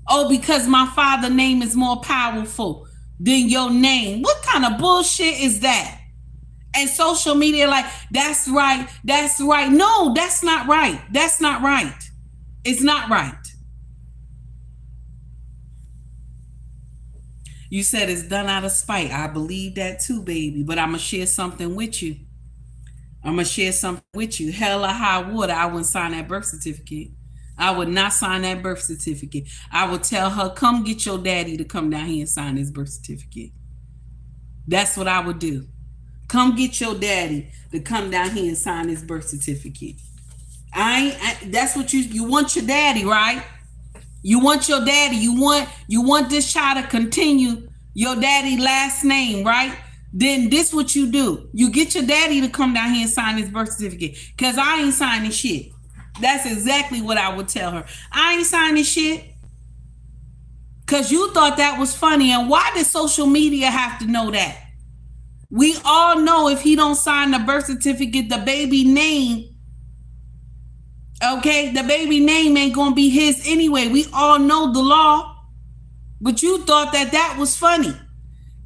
[SPEAKER 1] Oh, because my father's name is more powerful than your name. What kind of bullshit is that? And social media, like, that's right. That's right. No, that's not right. That's not right. It's not right. You said it's done out of spite. I believe that too, baby. But I'm going to share something with you. Hell or high water, I wouldn't sign that birth certificate. I would not sign that birth certificate. I would tell her, come get your daddy to come down here and sign his birth certificate. That's what I would do. Come get your daddy to come down here and sign his birth certificate. That's what you want your daddy, right? You want your daddy. You want this child to continue your daddy last name, right? Then this what you do. You get your daddy to come down here and sign his birth certificate. Because I ain't signing shit. That's exactly what I would tell her. I ain't signing shit. Because you thought that was funny. And why did social media have to know that? We all know if he don't sign the birth certificate, the baby name, okay, the baby name ain't going to be his anyway. We all know the law. But you thought that was funny.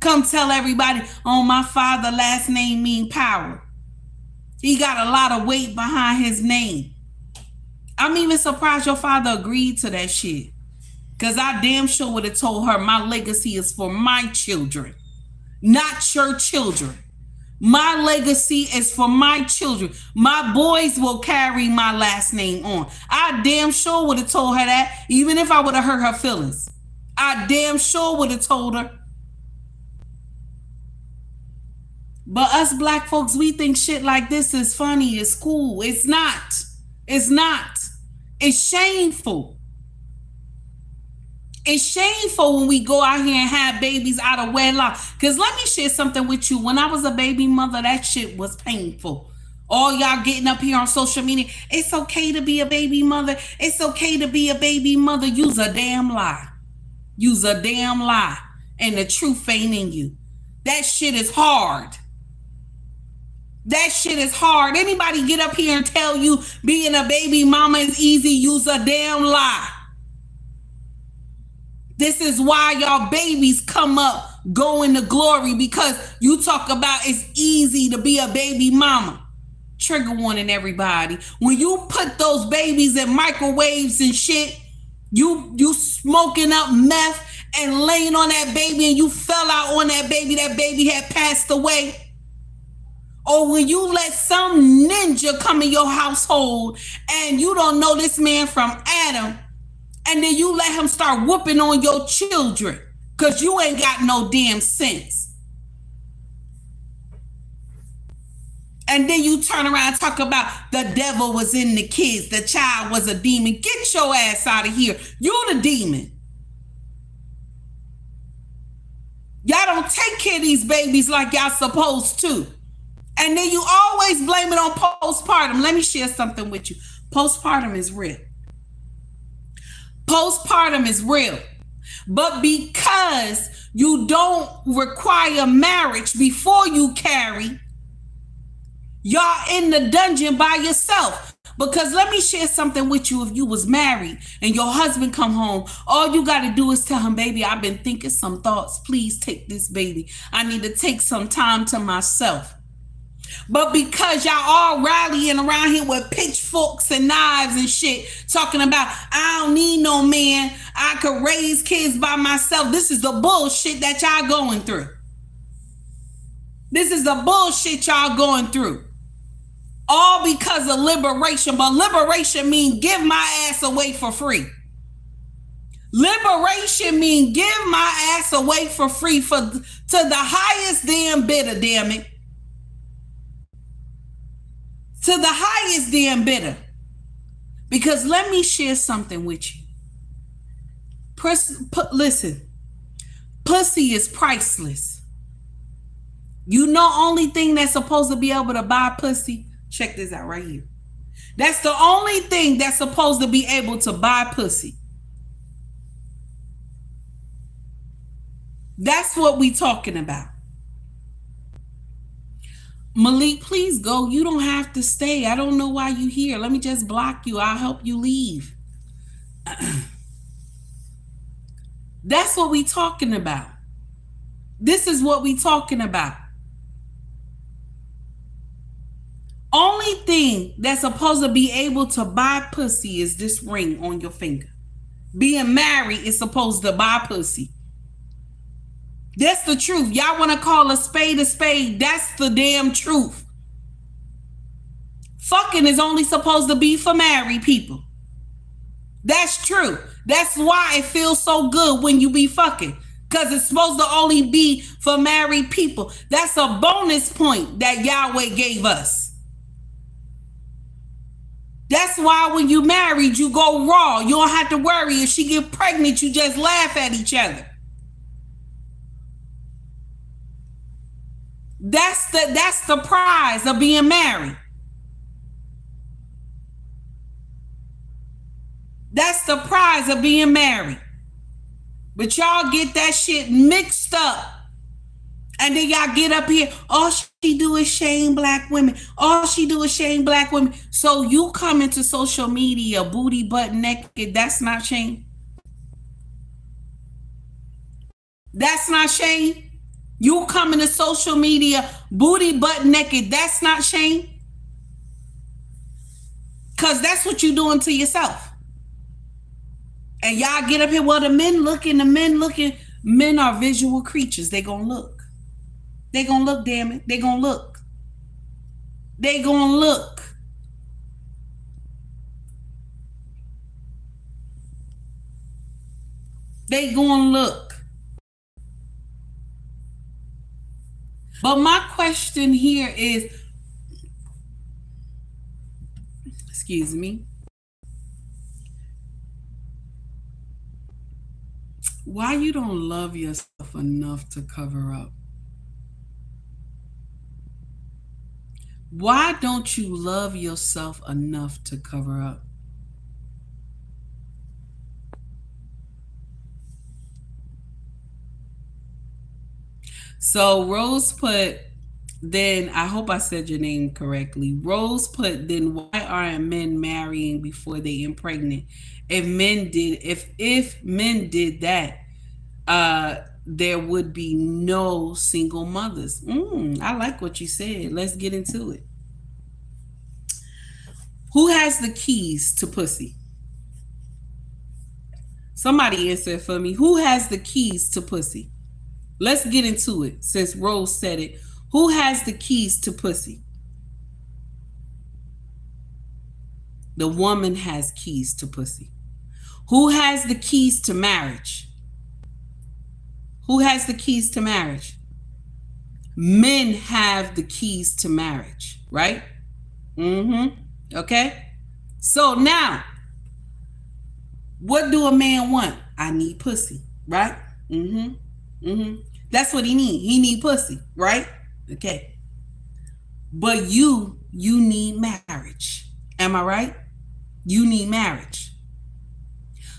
[SPEAKER 1] Come tell everybody, oh, my father's last name mean power. He got a lot of weight behind his name. I'm even surprised your father agreed to that shit. Because I damn sure would have told her my legacy is for my children, not your children. My legacy is for my children. My boys will carry my last name on. I damn sure would have told her that, even if I would have hurt her feelings. I damn sure would have told her. But us black folks, we think shit like this is funny, it's cool. It's not. It's not. It's shameful. It's shameful when we go out here and have babies out of wedlock. Because let me share something with you. When I was a baby mother, that shit was painful. All y'all getting up here on social media, it's okay to be a baby mother. It's okay to be a baby mother. Use a damn lie. Use a damn lie. And the truth ain't in you. That shit is hard. That shit is hard. Anybody get up here and tell you being a baby mama is easy, use a damn lie. This is why y'all babies come up, go into glory, because you talk about it's easy to be a baby mama. Trigger warning, everybody. When you put those babies in microwaves and shit, you smoking up meth and laying on that baby and you fell out on that baby had passed away. Or when you let some ninja come in your household and you don't know this man from Adam, and then you let him start whooping on your children because you ain't got no damn sense. And then you turn around and talk about the devil was in the kids, the child was a demon. Get your ass out of here. You're the demon. Y'all don't take care of these babies like y'all supposed to. And then you always blame it on postpartum. Let me share something with you. Postpartum is real. Postpartum is real. But because you don't require marriage before you carry, y'all in the dungeon by yourself. Because let me share something with you. If you was married and your husband come home, all you got to do is tell him, baby, I've been thinking some thoughts. Please take this baby. I need to take some time to myself. But because y'all all rallying around here with pitchforks and knives and shit, talking about, I don't need no man, I could raise kids by myself. This is the bullshit that y'all going through. This is the bullshit y'all going through. All because of liberation. But liberation means give my ass away for free. Liberation means give my ass away for free to the highest damn bidder, damn it. To the highest damn bidder. Because let me share something with you. Listen, Pussy is priceless. You know, only thing that's supposed to be able to buy pussy. Check this out right here. That's the only thing that's supposed to be able to buy pussy. That's what we talking about. Malik, please go. You don't have to stay. I don't know why you here. Let me just block you. I'll help you leave. That's what we talking about. This is what we talking about. Only thing that's supposed to be able to buy pussy is this ring on your finger. Being married is supposed to buy pussy. That's the truth. Y'all want to call a spade a spade. That's the damn truth. Fucking is only supposed to be for married people. That's true. That's why it feels so good when you be fucking. Because it's supposed to only be for married people. That's a bonus point that Yahweh gave us. That's why when you married, you go raw. You don't have to worry. If she get pregnant, you just laugh at each other. That's the prize of being married. That's the prize of being married. But y'all get that shit mixed up. And then y'all get up here, all she do is shame black women. All she do is shame black women. So you come into social media, booty butt naked, that's not shame? That's not shame? You come into social media, booty butt naked, that's not shame? Because that's what you're doing to yourself. And y'all get up here, well, the men looking. Men are visual creatures. They gonna look. They gonna look, damn it. They gonna look. They gonna look. They gonna look. But my question here is, excuse me, why you don't love yourself enough to cover up? Why don't you love yourself enough to cover up? So Rose put, then I hope I said your name correctly. Rose put, then why aren't men marrying before they impregnate? If men did that, there would be no single mothers. I like what you said. Let's get into it. Who has the keys to pussy? Somebody answer for me. Who has the keys to pussy? Let's get into it since Rose said it. Who has the keys to pussy? The woman has keys to pussy. Who has the keys to marriage? Who has the keys to marriage? Men have the keys to marriage, right? Okay? So now, what do a man want? I need pussy, right? That's what he need. He need pussy, right? Okay. But you need marriage. Am I right? You need marriage.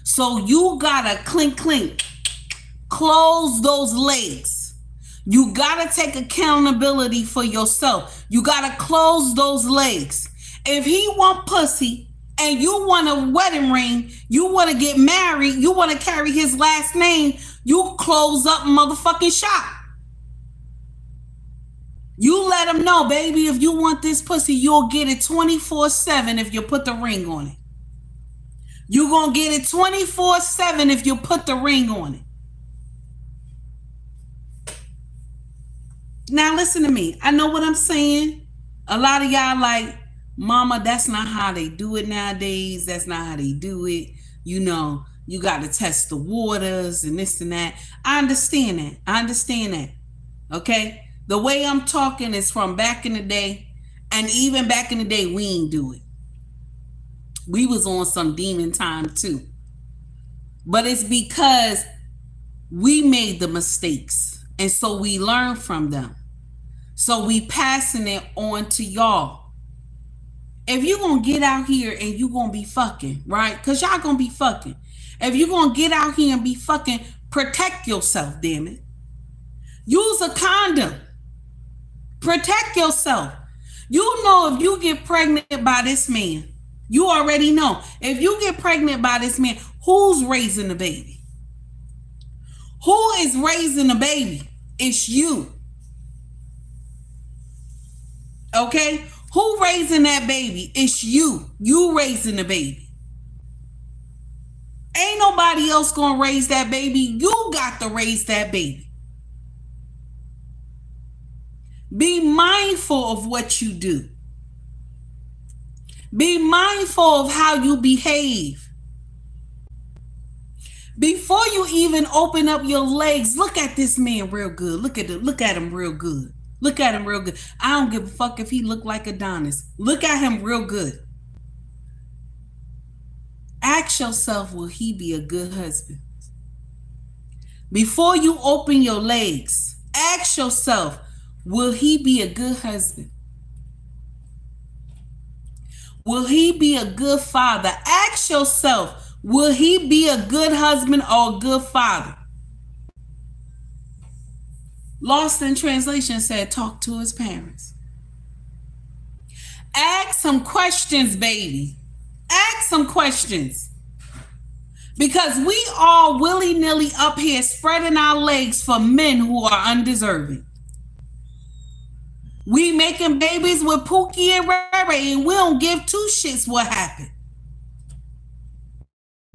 [SPEAKER 1] So you gotta clink, close those legs. You gotta take accountability for yourself. You gotta close those legs. If he want pussy and you want a wedding ring, you want to get married, you want to carry his last name, you close up motherfucking shop. You let him know, baby, if you want this pussy, you'll get it 24/7 if you put the ring on it. You're going to get it 24/7 if you put the ring on it. Now listen to me. I know what I'm saying. A lot of y'all like, mama, that's not how they do it nowadays. That's not how they do it. You know, you got to test the waters and this and that. I understand that. Okay? The way I'm talking is from back in the day. And even back in the day, we ain't do it. We was on some demon time too. But it's because We made the mistakes, and so we learn from them. So we passing it on to y'all. If you gonna get out here and you gonna be fucking, right? Because y'all gonna be fucking. If you gonna get out here and be fucking, protect yourself, damn it. Use a condom. Protect yourself. You know if you get pregnant by this man, you already know. If you get pregnant by this man, who's raising the baby? Who is raising the baby? It's you. Okay? Who raising that baby? It's you. You raising the baby. Ain't nobody else gonna raise that baby. You got to raise that baby. Be mindful of what you do. Be mindful of how you behave. Before you even open up your legs, look at this man real good. Look at him real good. Look at him real good. I don't give a fuck if he look like Adonis. Look at him real good. Ask yourself, will he be a good husband? Before you open your legs, ask yourself, will he be a good husband? Will he be a good father? Ask yourself, will he be a good husband or a good father? Lost in Translation said, talk to his parents. Ask some questions, baby. Ask some questions. Because we all willy-nilly up here spreading our legs for men who are undeserving. We making babies with Pookie and Rere, and we don't give two shits what happened.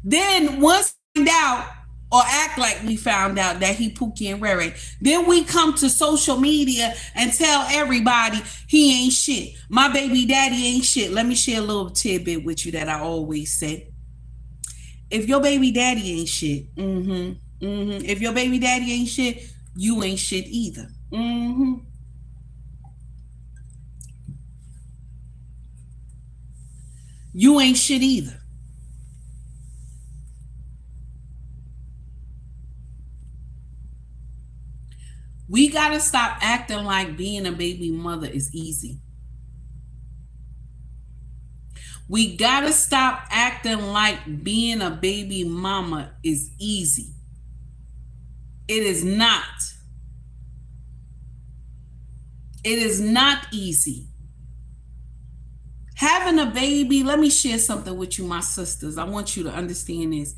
[SPEAKER 1] Then once we find out, or act like we found out that he Pookie and Rere, then we come to social media and tell everybody he ain't shit. My baby daddy ain't shit. Let me share a little tidbit with you that I always say. If your baby daddy ain't shit, if your baby daddy ain't shit, you ain't shit either. You ain't shit either. We got to stop acting like being a baby mother is easy. We got to stop acting like being a baby mama is easy. It is not. It is not easy. Having a baby, let me share something with you, my sisters. I want you to understand this.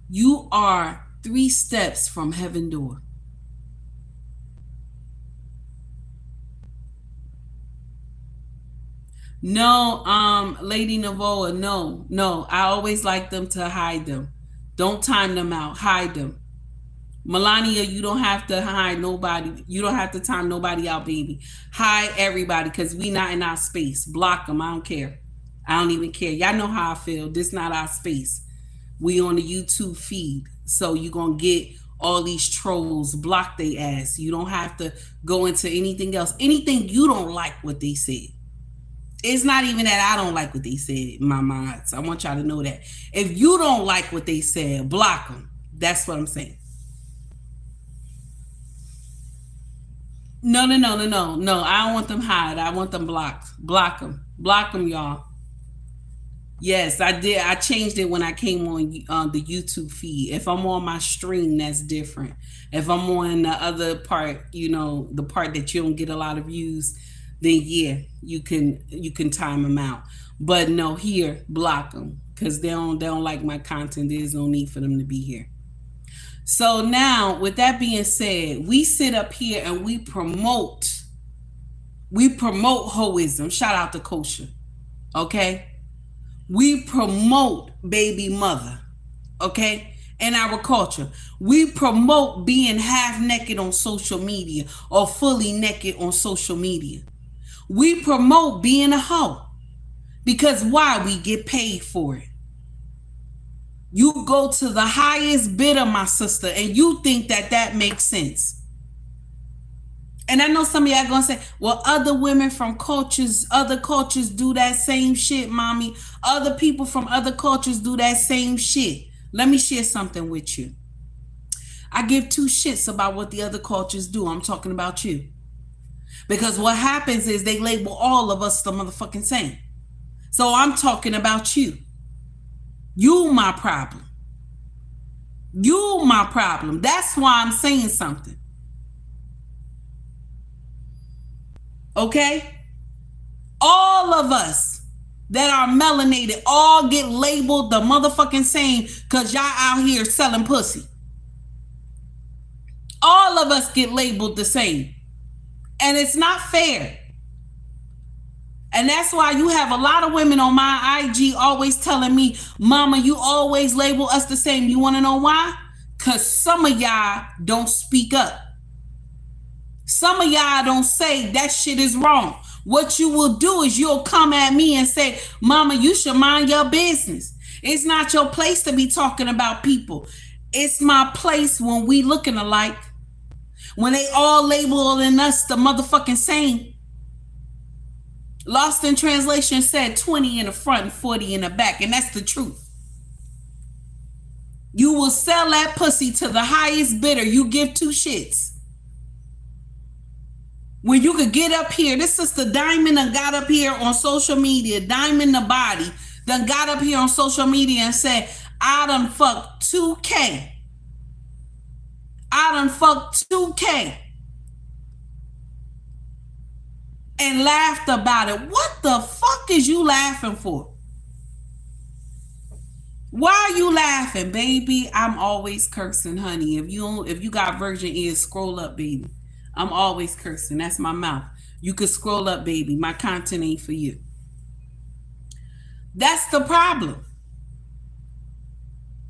[SPEAKER 1] You are 3 steps from heaven door. No, Lady Navoa, no. I always like them to hide them. Don't time them out. Hide them. Melania, you don't have to hide nobody. You don't have to time nobody out, baby. Hide everybody because we not in our space. Block them. I don't care. I don't even care. Y'all know how I feel. This not our space. We on the YouTube feed. So you going to get all these trolls. Block they ass. You don't have to go into anything else. Anything you don't like what they said. It's not even that I don't like what they said, my mods. I want y'all to know that. If you don't like what they said, block them. That's what I'm saying. No. I don't want them hide. I want them blocked. Block them. Block them, y'all. Yes, I did. I changed it when I came on the YouTube feed. If I'm on my stream, that's different. If I'm on the other part, the part that you don't get a lot of views, then yeah, you can time them out. But no, here, block them because they don't like my content. There's no need for them to be here. So now, with that being said, we sit up here and we promote hoism. Shout out to Kosher, okay? We promote baby mother, okay? In our culture, we promote being half naked on social media or fully naked on social media. We promote being a hoe because why? We get paid for it. You go to the highest bidder, my sister, and you think that makes sense. And I know some of y'all gonna say, well, other women from other cultures do that same shit, mommy. Other people from other cultures do that same shit. Let me share something with you. I give two shits about what the other cultures do. I'm talking about you. Because what happens is they label all of us the motherfucking same. So I'm talking about you. You my problem. You my problem. That's why I'm saying something. Okay? All of us that are melanated all get labeled the motherfucking same because y'all out here selling pussy. All of us get labeled the same. And it's not fair. And that's why you have a lot of women on my IG always telling me, Mama, you always label us the same. You want to know why? Because some of y'all don't speak up. Some of y'all don't say that shit is wrong. What you will do is you'll come at me and say, Mama, you should mind your business. It's not your place to be talking about people. It's my place when we looking alike. When they all labeling us the motherfucking same. Lost in Translation said 20 in the front and 40 in the back. And that's the truth. You will sell that pussy to the highest bidder. You give two shits. When you could get up here, this sister Diamond done got up here on social media, Diamond the body, done got up here on social media and said, I done fucked 2K. I done fucked 2K. And laughed about it. What the fuck is you laughing for? Why are you laughing, baby? I'm always cursing, honey. If you got virgin ears, scroll up, baby. I'm always cursing. That's my mouth. You could scroll up, baby. My content ain't for you. That's the problem.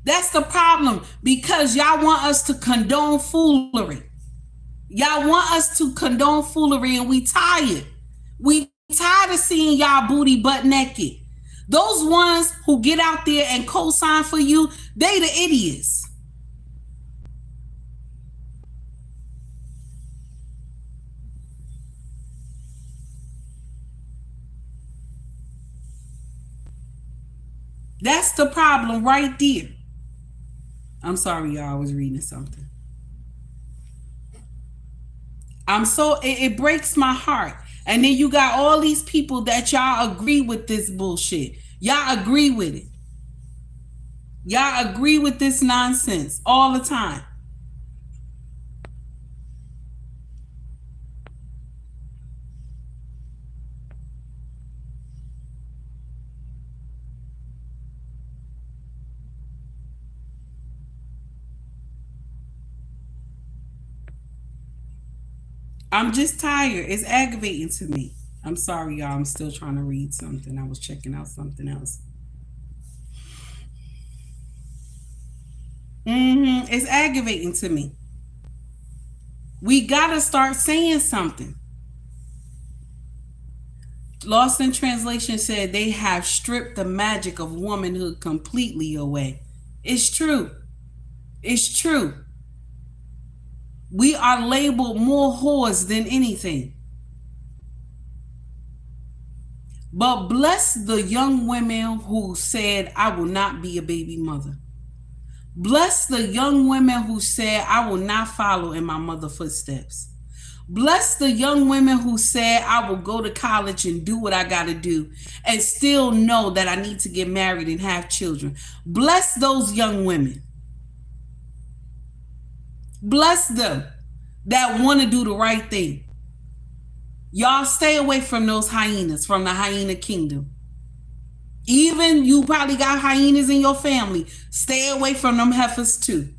[SPEAKER 1] That's the problem. Because y'all want us to condone foolery. Y'all want us to condone foolery, and we tired. We tired of seeing y'all booty butt naked. Those ones who get out there and co-sign for you, they the idiots. That's the problem right there. I'm sorry, y'all. I was reading something. It breaks my heart. And then you got all these people that y'all agree with this bullshit. Y'all agree with it. Y'all agree with this nonsense all the time. I'm just tired. It's aggravating to me. I'm sorry, y'all. I'm still trying to read something. I was checking out something else. It's aggravating to me. We gotta start saying something. Lost in Translation said they have stripped the magic of womanhood completely away. It's true. It's true. We are labeled more whores than anything. But bless the young women who said, I will not be a baby mother. Bless the young women who said, I will not follow in my mother's footsteps. Bless the young women who said, I will go to college and do what I got to do and still know that I need to get married and have children. Bless those young women. Bless them that want to do the right thing. Y'all stay away from those hyenas, from the hyena kingdom. Even you probably got hyenas in your family. Stay away from them heifers too.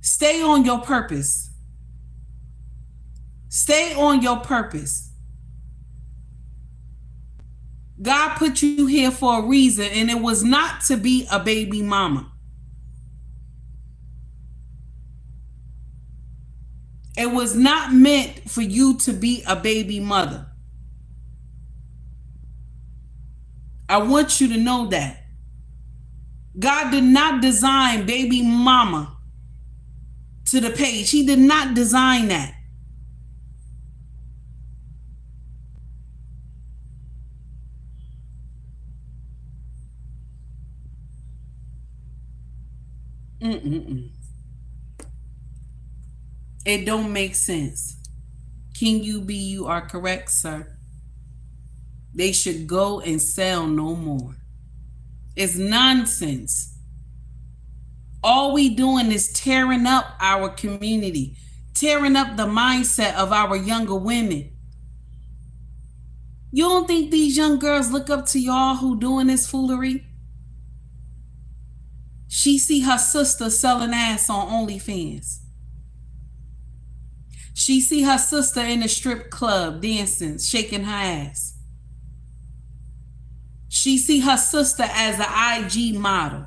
[SPEAKER 1] Stay on your purpose. Stay on your purpose. God put you here for a reason, and it was not to be a baby mama. It was not meant for you to be a baby mother. I want you to know that. God did not design baby mama to the page. He did not design that. Mm-mm-mm. It don't make sense. King UB, you are correct, sir. They should go and sell no more. It's nonsense. All we doing is tearing up our community, tearing up the mindset of our younger women. You don't think these young girls look up to y'all who doing this foolery? She see her sister selling ass on OnlyFans. She see her sister in the strip club dancing, shaking her ass. She see her sister as an IG model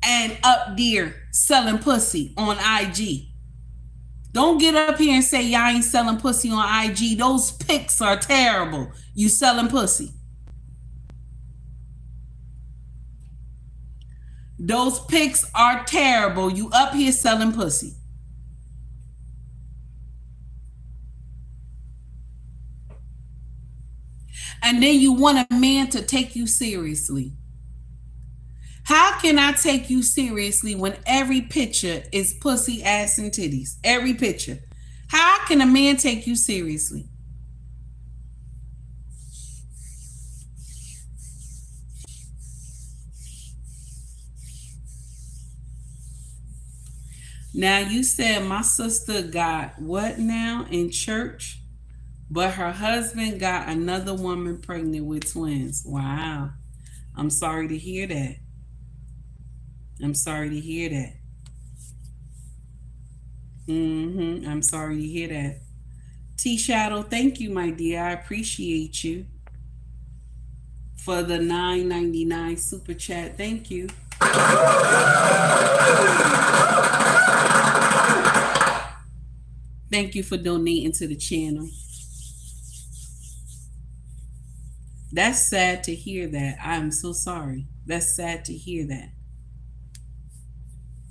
[SPEAKER 1] and up there selling pussy on IG. Don't get up here and say y'all ain't selling pussy on IG. Those pics are terrible. You selling pussy. Those pics are terrible. You up here selling pussy. And then you want a man to take you seriously. How can I take you seriously when every picture is pussy, ass, and titties? Every picture. How can a man take you seriously? Now you said my sister got what now in church? But her husband got another woman pregnant with twins. Wow. I'm sorry to hear that. I'm sorry to hear that. I'm sorry to hear that. T Shadow, thank you, my dear. I appreciate you for the $9.99 super chat. Thank you. Thank you for donating to the channel. That's sad to hear that. I'm so sorry. That's sad to hear that.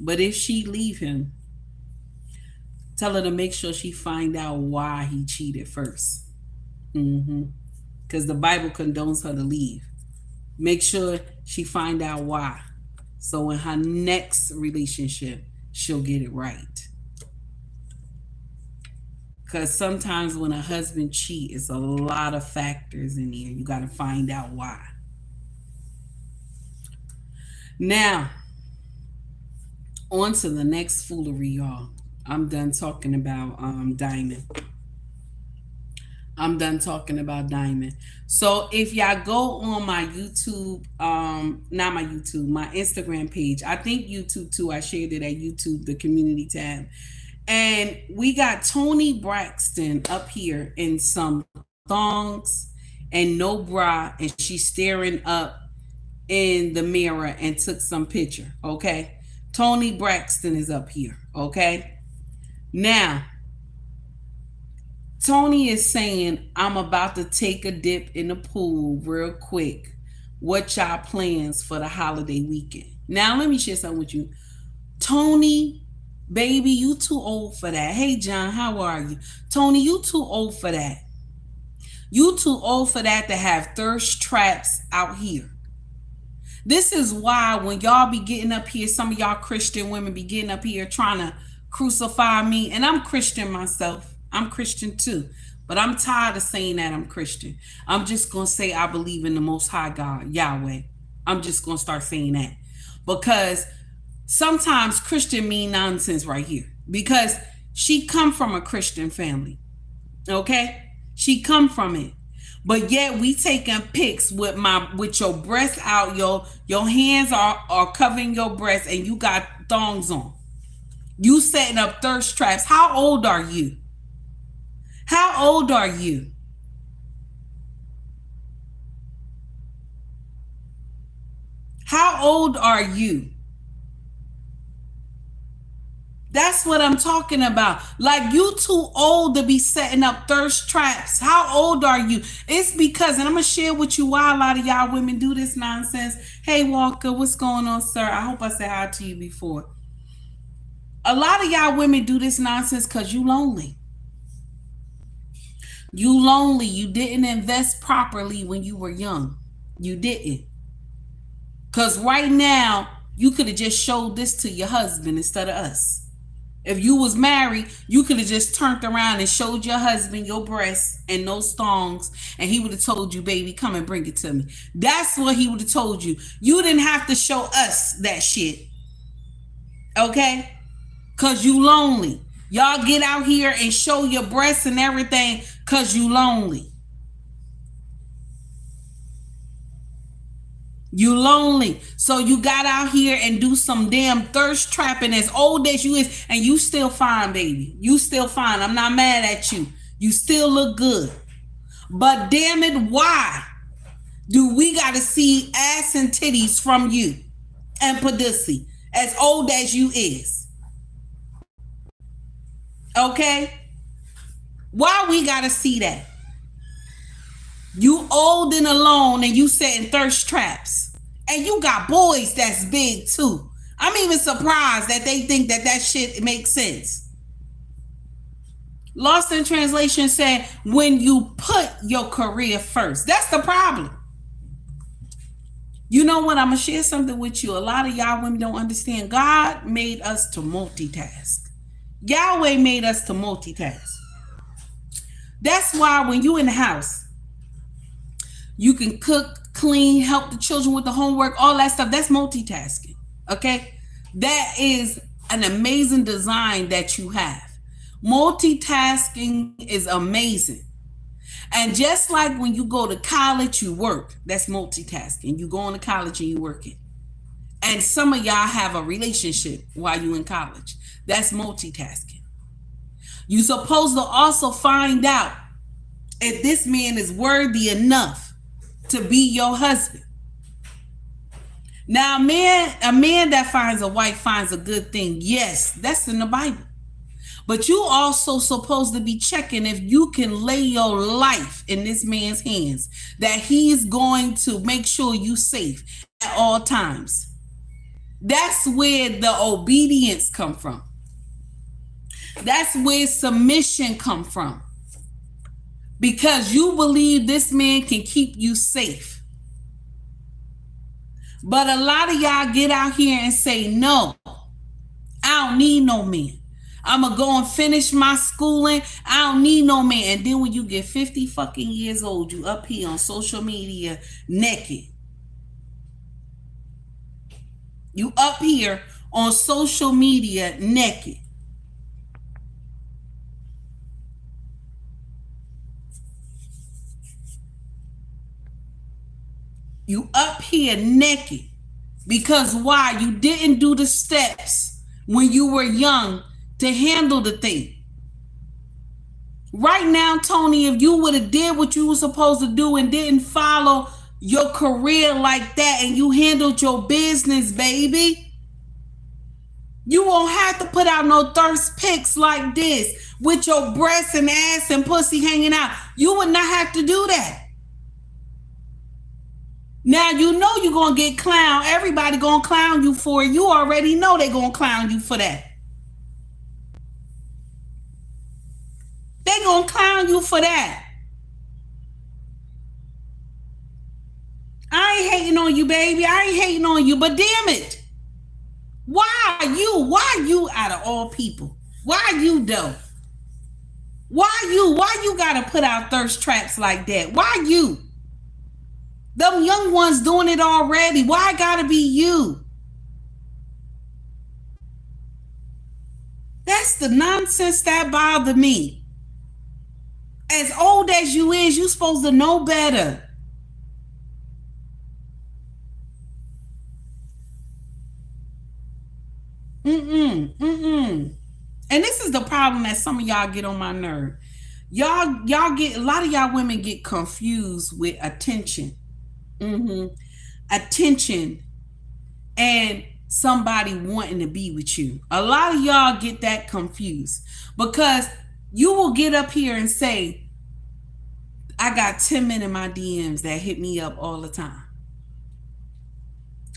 [SPEAKER 1] But if she leave him, tell her to make sure she find out why he cheated first. Because the Bible condones her to leave. Make sure she find out why. So in her next relationship, she'll get it right. Because sometimes when a husband cheats, it's a lot of factors in there. You got to find out why. Now, on to the next foolery, y'all. I'm done talking about Diamond. I'm done talking about Diamond. So if y'all go on my YouTube, not my YouTube, my Instagram page, I think YouTube too. I shared it at YouTube, the community tab. And we got Toni Braxton up here in some thongs and no bra, and she's staring up in the mirror and took some picture. Okay. Toni Braxton is up here. Okay. Now, Toni is saying, I'm about to take a dip in the pool real quick. What y'all plans for the holiday weekend? Now, let me share something with you. Toni, baby, you too old for that. Hey, John, how are you? Toni, you too old for that. You too old for that to have thirst traps out here. This is why when y'all be getting up here, some of y'all Christian women be getting up here trying to crucify me. And I'm Christian myself. I'm Christian too. But I'm tired of saying that I'm Christian. I'm just going to say I believe in the Most High God, Yahweh. I'm just going to start saying that. Because sometimes Christian mean nonsense right here. Because she come from a Christian family. Okay? She come from it. But yet we taking pics with your breasts out, your hands are covering your breasts, and you got thongs on. You setting up thirst traps. How old are you? How old are you? How old are you? That's what I'm talking about. Like, you too old to be setting up thirst traps. How old are you? It's because, and I'm going to share with you why a lot of y'all women do this nonsense. Hey, Walker, what's going on, sir? I hope I said hi to you before. A lot of y'all women do this nonsense because you lonely. You lonely. You didn't invest properly when you were young. You didn't. Because right now, You could have just showed this to your husband instead of us. If you was married, you could have just turned around and showed your husband your breasts and those thongs, and he would have told you, baby, come and bring it to me. That's what he would have told you. You didn't have to show us that shit. Okay? Because you lonely. Y'all get out here and show your breasts and everything because you lonely. You lonely. So you got out here and do some damn thirst trapping as old as you is, and you still fine, baby. You still fine. I'm not mad at you. You still look good. But damn it, why do we got to see ass and titties from you and pussy as old as you is? Okay? Why we got to see that? You old and alone and you setting thirst traps. And you got boys that's big too. I'm even surprised that they think that that shit makes sense. Lost in Translation said, when you put your career first. That's the problem. You know what? I'm going to share something with you. A lot of y'all women don't understand. God made us to multitask. Yahweh made us to multitask. That's why when you in the house, you can cook, clean, help the children with the homework, all that stuff. That's multitasking. Okay? That is an amazing design that you have. Multitasking is amazing. And just like when you go to college, you work. That's multitasking. You go into college and you work it. And some of y'all have a relationship while you in college. That's multitasking. You're supposed to also find out if this man is worthy enough to be your husband. Now, a man that finds a wife finds a good thing. Yes, that's in the Bible. But you also supposed to be checking if you can lay your life in this man's hands, that he's going to make sure you safe at all times. That's where the obedience come from. That's where submission come from. Because you believe this man can keep you safe. But a lot of y'all get out here and say, no, I don't need no man. I'm going to go and finish my schooling. I don't need no man. And then when you get 50 fucking years old, you up here on social media naked. You up here on social media naked. You up here naked. Because why? You didn't do the steps when you were young to handle the thing. Right now, Tony, if you would have did what you were supposed to do and didn't follow your career like that and you handled your business, baby, you won't have to put out no thirst pics like this with your breasts and ass and pussy hanging out. You would not have to do that. Now, you know you're going to get clowned. Everybody going to clown you for it. You already know they're going to clown you for that. They're going to clown you for that. I ain't hating on you, baby. I ain't hating on you, but damn it. Why you? Why you out of all people? Why you though? Why you? Why you got to put out thirst traps like that? Why you? Them young ones doing it already. Why gotta be you? That's the nonsense that bothered me. As old as you is, you supposed to know better. And this is the problem that some of y'all get on my nerve. Y'all get, a lot of y'all women get confused with attention. Attention and somebody wanting to be with you. A lot of y'all get that confused because you will get up here and say, I got 10 men in my DMs that hit me up all the time.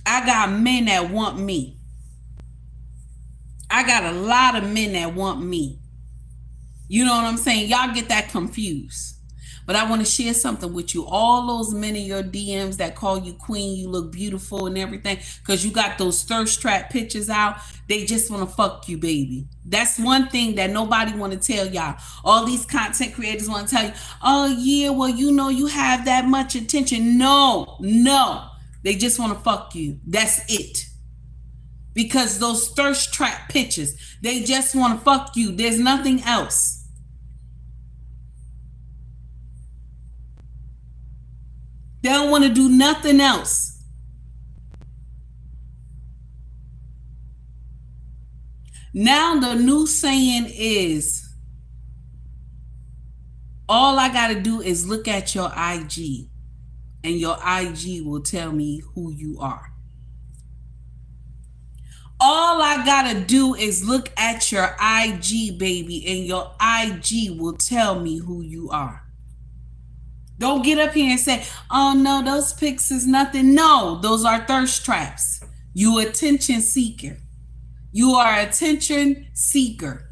[SPEAKER 1] I got men that want me. I got a lot of men that want me. You know what I'm saying? Y'all get that confused. But I want to share something with you. All those men in your DMs that call you queen, you look beautiful and everything, because you got those thirst trap pictures out, they just want to fuck you, baby. That's one thing that nobody want to tell y'all. All these content creators want to tell you, oh yeah, well, you have that much attention. No, no. They just want to fuck you. That's it. Because those thirst trap pictures, they just want to fuck you. There's nothing else. They don't want to do nothing else. Now the new saying is, all I got to do is look at your IG, and your IG will tell me who you are. All I got to do is look at your IG, baby, and your IG will tell me who you are. Don't get up here and say, oh no, those pics is nothing. No, those are thirst traps. You attention seeker. You are attention seeker.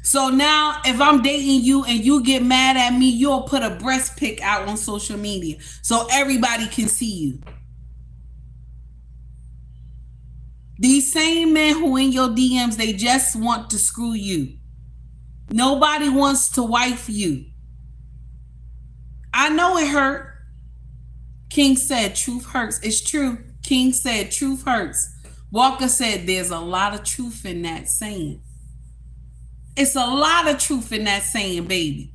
[SPEAKER 1] So now if I'm dating you and you get mad at me, you'll put a breast pic out on social media so everybody can see you. These same men who in your DMs, they just want to screw you. Nobody wants to wife you. I know it hurt. King said truth hurts. It's true. King said truth hurts. Walker said there's a lot of truth in that saying. It's a lot of truth in that saying, baby.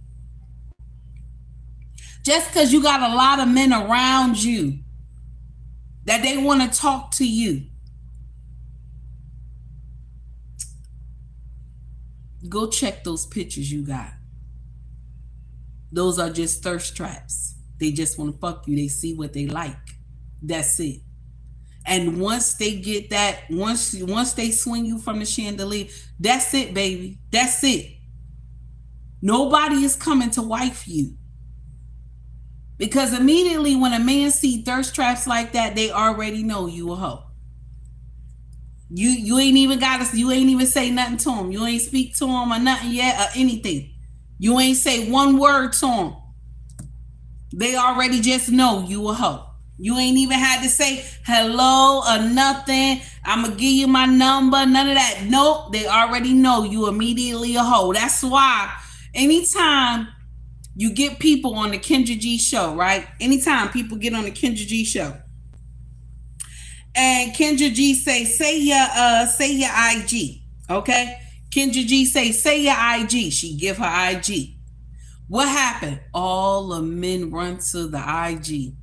[SPEAKER 1] Just because you got a lot of men around you that they want to talk to you, go check those pictures you got. Those are just thirst traps. They just want to fuck you. They see what they like. That's it. And once they get that, once they swing you from the chandelier, that's it, baby. That's it. Nobody is coming to wife you. Because immediately when a man see thirst traps like that, they already know you a hoe. You ain't even say nothing to him. You ain't speak to him or nothing yet or anything. You ain't say one word to them. They already just know you a hoe. You ain't even had to say hello or nothing. I'm going to give you my number. None of that. Nope. They already know you immediately a hoe. That's why anytime you get people on the Kendra G show, right? Anytime people get on the Kendra G show and Kendra G say your IG. Okay? Kendra G say your IG. She give her IG. What happened? All the men run to the IG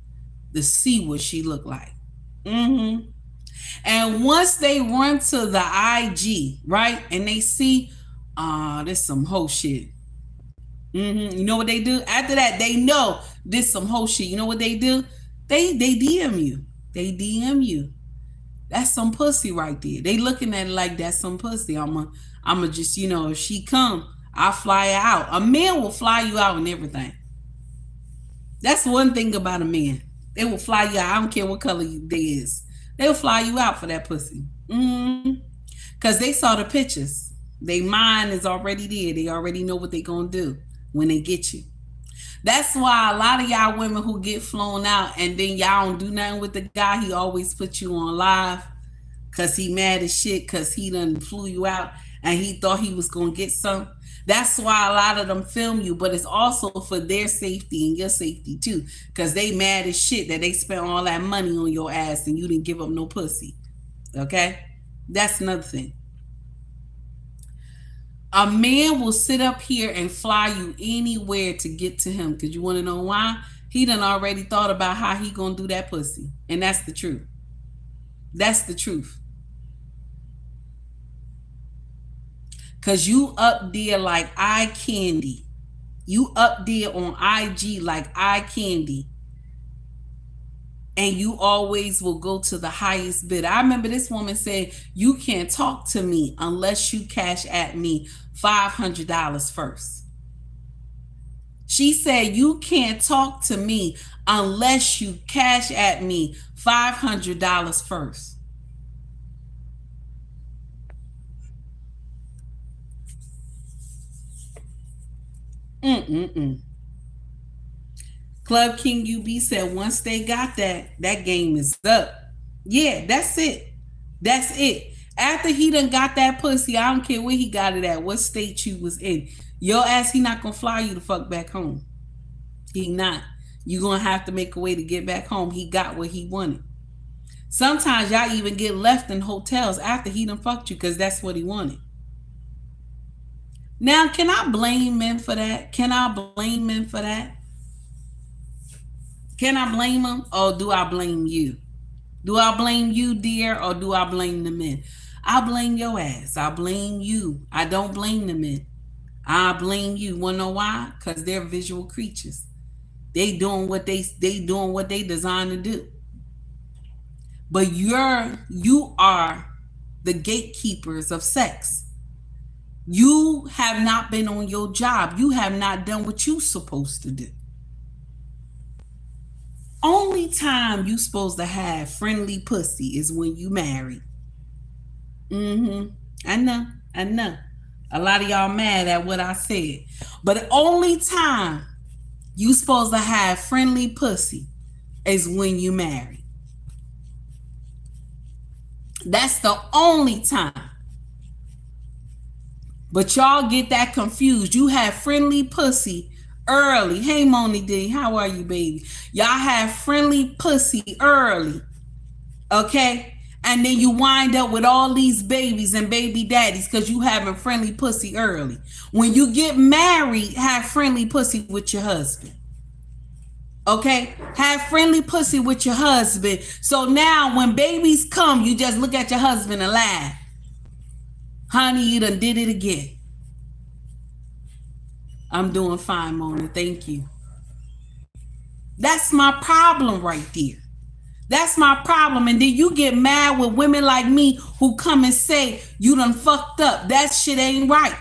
[SPEAKER 1] to see what she look like. And once they run to the IG, right, and they see, this some hoe shit. You know what they do? After that, they know this some hoe shit. You know what they do? They DM you. They DM you. That's some pussy right there. They looking at it like that's some pussy. I'ma just, if she come, I'll fly her out. A man will fly you out and everything. That's one thing about a man. They will fly you out. I don't care what color they is. They will fly you out for that pussy. Because they saw the pictures. Their mind is already there. They already know what they going to do when they get you. That's why a lot of y'all women who get flown out and then y'all don't do nothing with the guy, he always put you on live because he mad as shit because he done flew you out and he thought he was going to get some. That's why a lot of them film you, but it's also for their safety and your safety too, because they mad as shit that they spent all that money on your ass and you didn't give up no pussy. Okay? That's another thing. A man will sit up here and fly you anywhere to get to him, because you want to know why? He done already thought about how he gonna do that pussy, and that's the truth. That's the truth. Cause you up there like eye candy. You up there on IG like eye candy. And you always will go to the highest bid. I remember this woman said, you can't talk to me unless you cash at me $500 first. She said, you can't talk to me unless you cash at me $500 first. Club King UB said once they got that game is up. Yeah, that's it. That's it. After he done got that pussy, I don't care where he got it at, what state you was in. Your ass, he not gonna fly you the fuck back home. He not. You gonna have to make a way to get back home. He got what he wanted. Sometimes y'all even get left in hotels after he done fucked you because that's what he wanted. Now, can I blame men for that? Can I blame men for that? Can I blame them or do I blame you? Do I blame you, dear, or do I blame the men? I blame your ass. I blame you. I don't blame the men. I blame you. Wanna know why? Because they're visual creatures. They doing what they designed to do. But you are the gatekeepers of sex. You have not been on your job. You have not done what you supposed to do. Only time you supposed to have friendly pussy is when you marry. I know. I know. A lot of y'all mad at what I said. But the only time you supposed to have friendly pussy is when you marry. That's the only time. But y'all get that confused. You have friendly pussy early. Hey, Moni D, how are you, baby? Y'all have friendly pussy early. Okay? And then you wind up with all these babies and baby daddies because you having friendly pussy early. When you get married, have friendly pussy with your husband. Okay? Have friendly pussy with your husband. So now when babies come, you just look at your husband and laugh. Honey, you done did it again. I'm doing fine, Mona. Thank you. That's my problem right there. That's my problem. And then you get mad with women like me who come and say you done fucked up. That shit ain't right.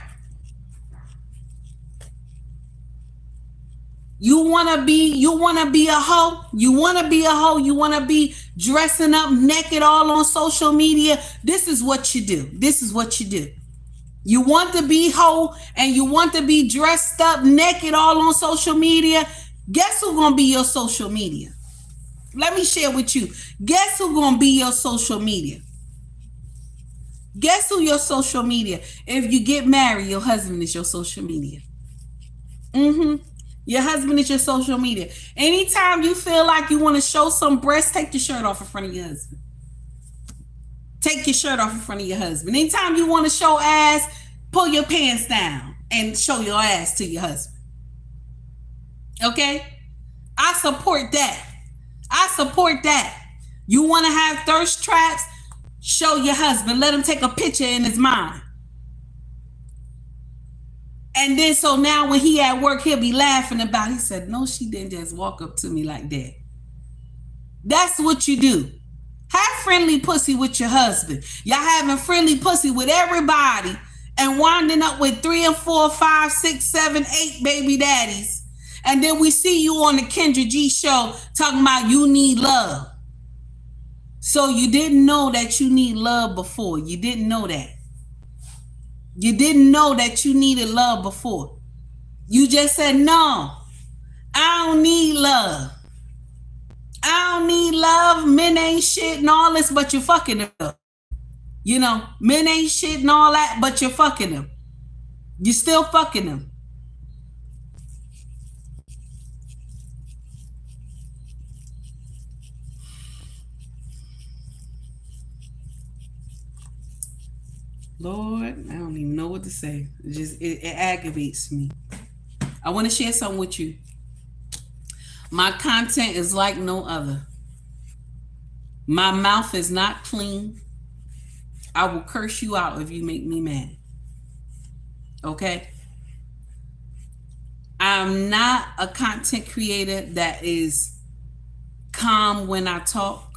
[SPEAKER 1] You wanna be a hoe? You wanna be a hoe? You wanna be dressing up naked all on social media? This is what you do. This is what you do. You want to be hoe and you want to be dressed up naked all on social media? Guess who's gonna be your social media? Let me share with you. Guess who's gonna be your social media? Guess who your social media? If you get married, your husband is your social media. Your husband is your social media. Anytime you feel like you want to show some breasts, take your shirt off in front of your husband. Take your shirt off in front of your husband. Anytime you want to show ass, pull your pants down and show your ass to your husband. Okay? I support that. I support that. You want to have thirst traps? Show your husband. Let him take a picture in his mind. And then so now when he at work, he'll be laughing about it. He said, no, she didn't just walk up to me like that. That's what you do. Have friendly pussy with your husband. Y'all having friendly pussy with everybody and winding up with 3 and 4, 5, 6, 7, 8 baby daddies. And then we see you on the Kendra G show talking about you need love. So you didn't know that you need love before. You didn't know that. You didn't know that you needed love before. You just said, no, I don't need love. I don't need love. Men ain't shit and all this, but you're fucking them. You know, men ain't shit and all that, but you're fucking them. You're still fucking them. Lord, I don't even know what to say. It aggravates me. I want to share something with you. My content is like no other. My mouth is not clean. I will curse you out if you make me mad. Okay? I'm not a content creator that is calm when I talk.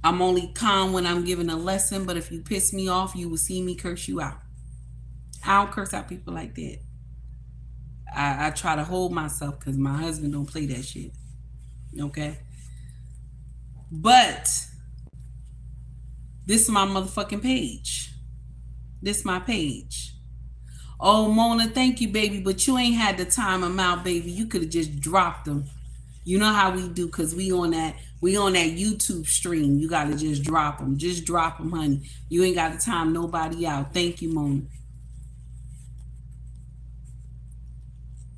[SPEAKER 1] I'm only calm when I'm giving a lesson, but if you piss me off, you will see me curse you out. I don't curse out people like that. I try to hold myself because my husband don't play that shit. Okay? But this is my motherfucking page. This is my page. Oh, Mona, thank you, baby, but you ain't had to time them out, baby. You could have just dropped them. You know how we do, cause we on that YouTube stream. You gotta just drop them. Just drop them, honey. You ain't got to time nobody out. Thank you, Mona.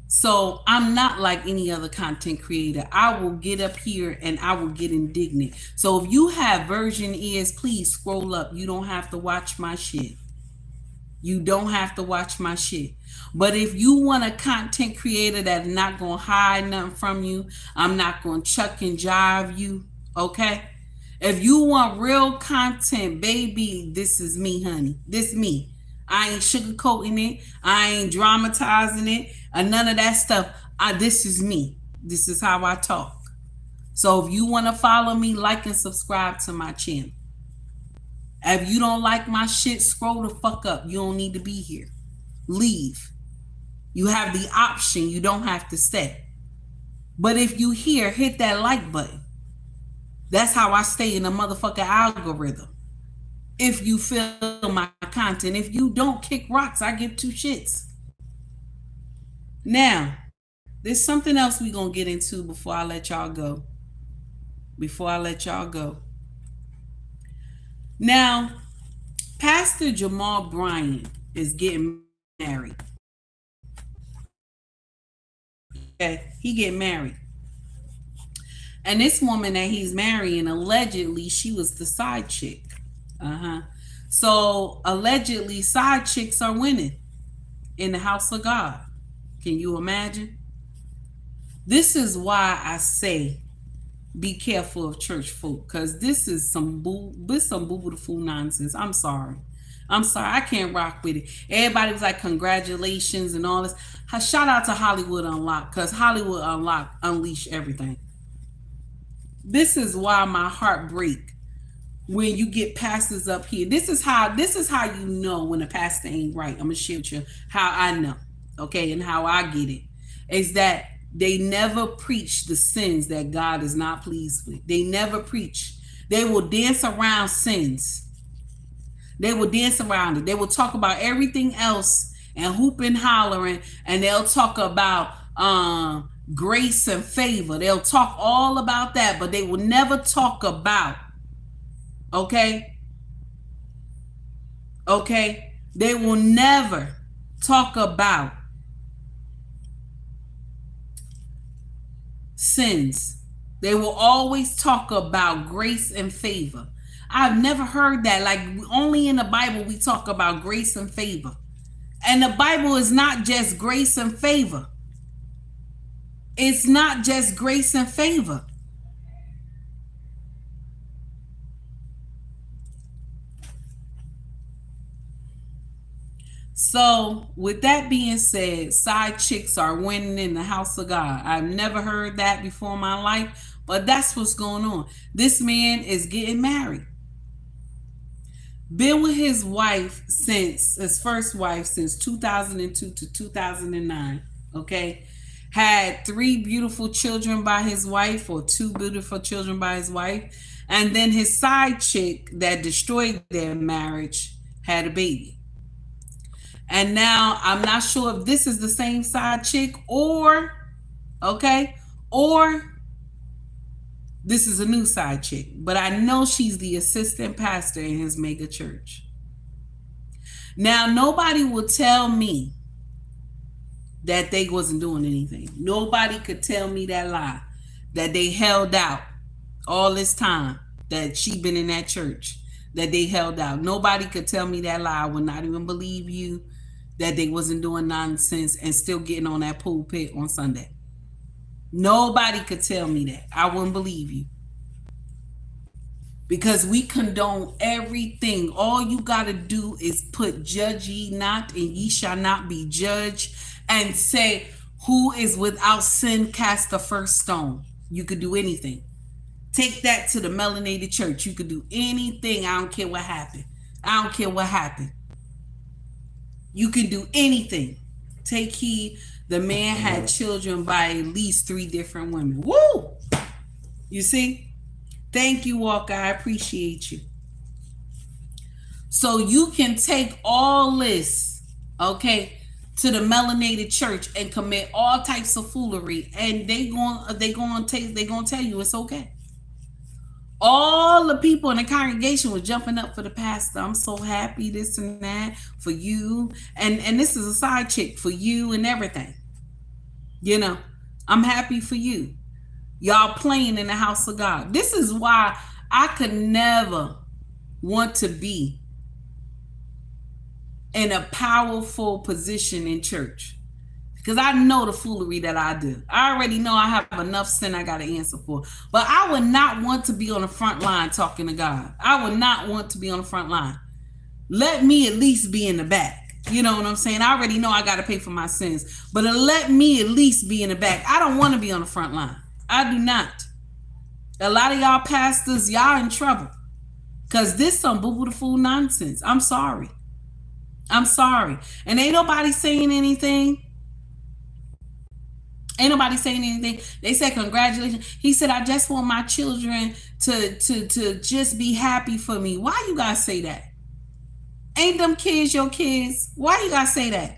[SPEAKER 1] So I'm not like any other content creator. I will get up here and I will get indignant. So if you have version ears, please scroll up. You don't have to watch my shit. You don't have to watch my shit. But if you want a content creator that's not gonna hide nothing from you, I'm not gonna chuck and jive you. Okay? If you want real content, baby, this is me, honey. This me. I ain't sugarcoating it. I ain't dramatizing it. And none of that stuff. This is me. This is how I talk. So if you want to follow me, like and subscribe to my channel. If you don't like my shit, scroll the fuck up. You don't need to be here. Leave. You have the option. You don't have to stay. But if you here, hit that like button. That's how I stay in the motherfucking algorithm. If you feel my content. If you don't, kick rocks. I give two shits. Now, there's something else we gonna get into before I let y'all go. Now, Pastor Jamal Bryant is getting married. Okay, he getting married. And this woman that he's marrying, allegedly, she was the side chick. So, allegedly, side chicks are winning in the house of God. Can you imagine? This is why I say be careful of church folk, because this is some boo the fool nonsense. I'm sorry. I can't rock with it. Everybody was like, congratulations and all this. Shout out to Hollywood Unlocked, because Hollywood Unlocked unleash everything. This is why my heart break when you get pastors up here. This is how you know when a pastor ain't right. I'm gonna share with you how I know, okay, and how I get it. Is that they never preach the sins that God is not pleased with. They never preach. They will dance around sins. They will dance around it. They will talk about everything else and hoop and hollering, and they'll talk about grace and favor. They'll talk all about that, but they will never talk about, okay? They will never talk about sins. They will always talk about grace and favor. I've never heard that. Like, only in the Bible we talk about grace and favor. And the Bible is not just grace and favor. It's not just grace and favor. So, with that being said, side chicks are winning in the house of God. I've never heard that before in my life, but that's what's going on. This man is getting married. Been with his first wife since 2002 to 2009, okay? Had 3 beautiful children by his wife, or 2 beautiful children by his wife. And then his side chick that destroyed their marriage had a baby. And now I'm not sure if this is the same side chick or this is a new side chick. But I know she's the assistant pastor in his mega church. Now, nobody will tell me that they wasn't doing anything. Nobody could tell me that lie, that they held out all this time that she been in that church, that they held out. Nobody could tell me that lie. I would not even believe you that they wasn't doing nonsense and still getting on that pulpit on Sunday. Nobody could tell me that. I wouldn't believe you. Because we condone everything. All you got to do is put judge ye not, and ye shall not be judged, and say, who is without sin cast the first stone. You could do anything. Take that to the melanated church. You could do anything. I don't care what happened. You can do anything. Take heed. The man had children by at least 3 different women. Woo! You see? Thank you, Walker. I appreciate you. So you can take all this, okay? to the melanated church and commit all types of foolery, and they gonna tell you it's okay. All the people in the congregation were jumping up for the pastor. I'm so happy, this and that for you, and this is a side chick for you and everything. You know, I'm happy for you. Y'all playing in the house of God. This is why I could never want to be in a powerful position in church, because I know the foolery that I do. I already know I have enough sin I got to answer for. But I would not want to be on the front line talking to God. I would not want to be on the front line. Let me at least be in the back. You know what I'm saying? I already know I got to pay for my sins. But let me at least be in the back. I don't want to be on the front line. I do not. A lot of y'all pastors, y'all in trouble. Because this some boo-boo the fool nonsense. I'm sorry. I'm sorry. And ain't nobody saying anything. Ain't nobody saying anything. They said congratulations. He said, I just want my children to just be happy for me. Why you guys say that? Ain't them kids your kids? Why you guys say that?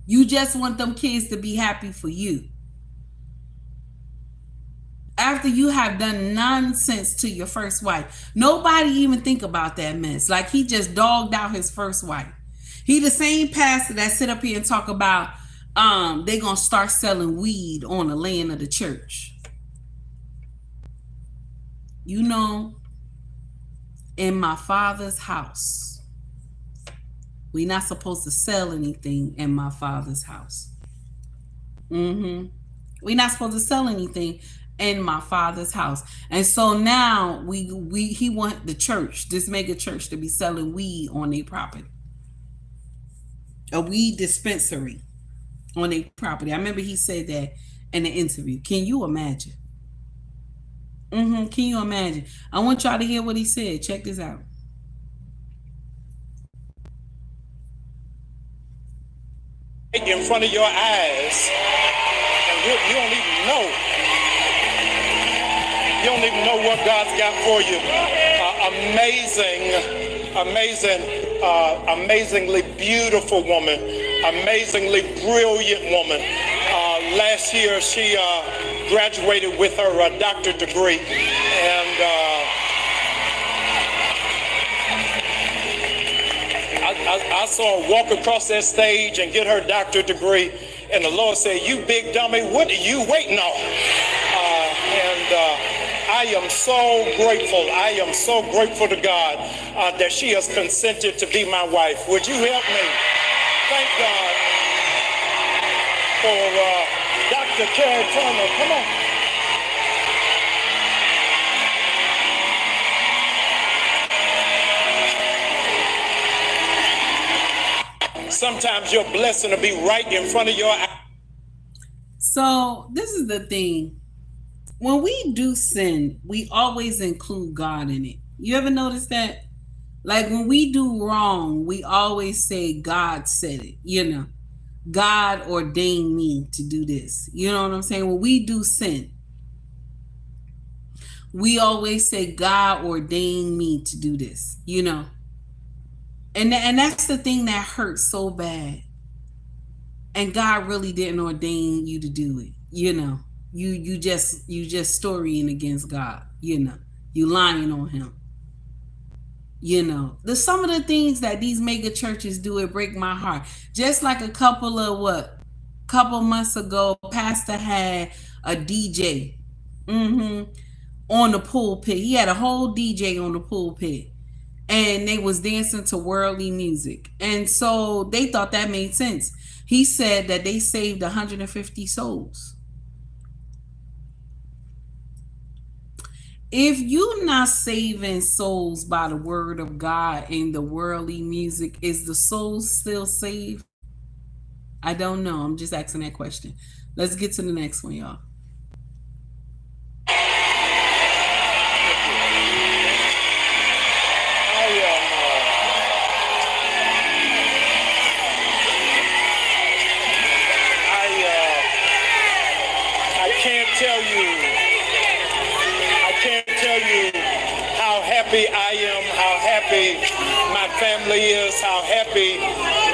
[SPEAKER 1] You just want them kids to be happy for you. After you have done nonsense to your first wife. Nobody even think about that mess. Like he just dogged out his first wife. He the same pastor that sit up here and talk about they gonna start selling weed on the land of the church. You know, in my father's house, we not supposed to sell anything in my father's house. We not supposed to sell anything in my father's house. And so now he want the church, this mega church, to be selling weed on their property. A weed dispensary on their property. I remember he said that in the interview. Can you imagine? Can you imagine? I want y'all to hear what he said. Check this out.
[SPEAKER 3] In front of your eyes, and you don't even know. You don't even know what God's got for you. Amazingly beautiful woman, amazingly brilliant woman. Last year, she graduated with her doctorate degree, and I saw her walk across that stage and get her doctorate degree, and the Lord said, "You big dummy, what are you waiting on?" I am so grateful. I am so grateful to God that she has consented to be my wife. Would you help me? Thank God for Dr. Carrie Turner. Come on. Sometimes your blessing will be right in front of your eyes.
[SPEAKER 1] So this is the thing. When we do sin, we always include God in it. You ever notice that? Like when we do wrong, we always say God said it, you know. God ordained me to do this. You know what I'm saying? When we do sin, we always say God ordained me to do this, you know. And that's the thing that hurts so bad. And God really didn't ordain you to do it, you know. You just storying against God, you know. You lying on him. You know, some of the things that these mega churches do, it break my heart. Just like a couple months ago, pastor had a DJ on the pulpit. He had a whole DJ on the pulpit, and they was dancing to worldly music. And so they thought that made sense. He said that they saved 150 souls. If you're not saving souls by the word of God and the worldly music, is the soul still saved? I don't know. I'm just asking that question. Let's get to the next one, y'all.
[SPEAKER 3] I can't tell you how happy I am, how happy my family is, how happy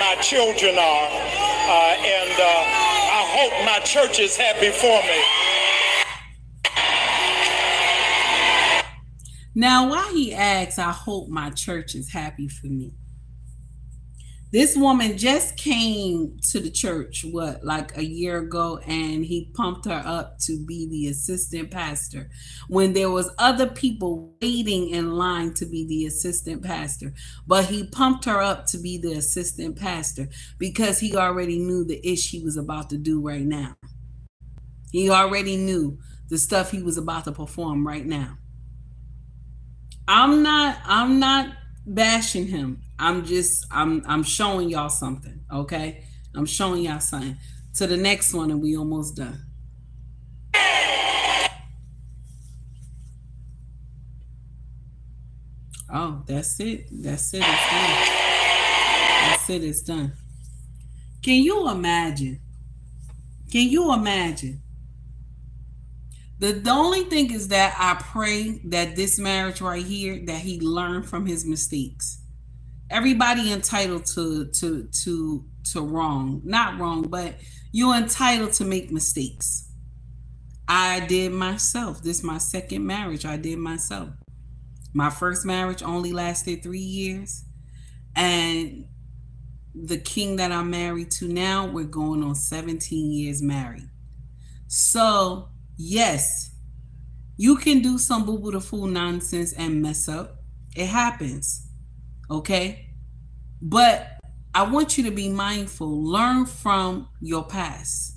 [SPEAKER 3] my children are, and I hope my church is happy for me.
[SPEAKER 1] Now, why he asks, I hope my church is happy for me. This woman just came to the church, like a year ago, and he pumped her up to be the assistant pastor when there was other people waiting in line to be the assistant pastor. But he pumped her up to be the assistant pastor because he already knew the ish he was about to do right now. He already knew the stuff he was about to perform right now. I'm not bashing him. I'm showing y'all something, okay? I'm showing y'all something. To the next one, and we almost done. Oh, that's it. That's it. It's done. That's it. It's done. Can you imagine? Can you imagine? The only thing is that I pray that this marriage right here, that he learned from his mistakes. Everybody entitled to wrong. Not wrong, but you're entitled to make mistakes. I did myself. This is my second marriage. I did myself. My first marriage only lasted 3 years. And the king that I'm married to now, we're going on 17 years married. So, yes, you can do some boo boo the fool nonsense and mess up. It happens. Okay? But I want you to be mindful. Learn from your past.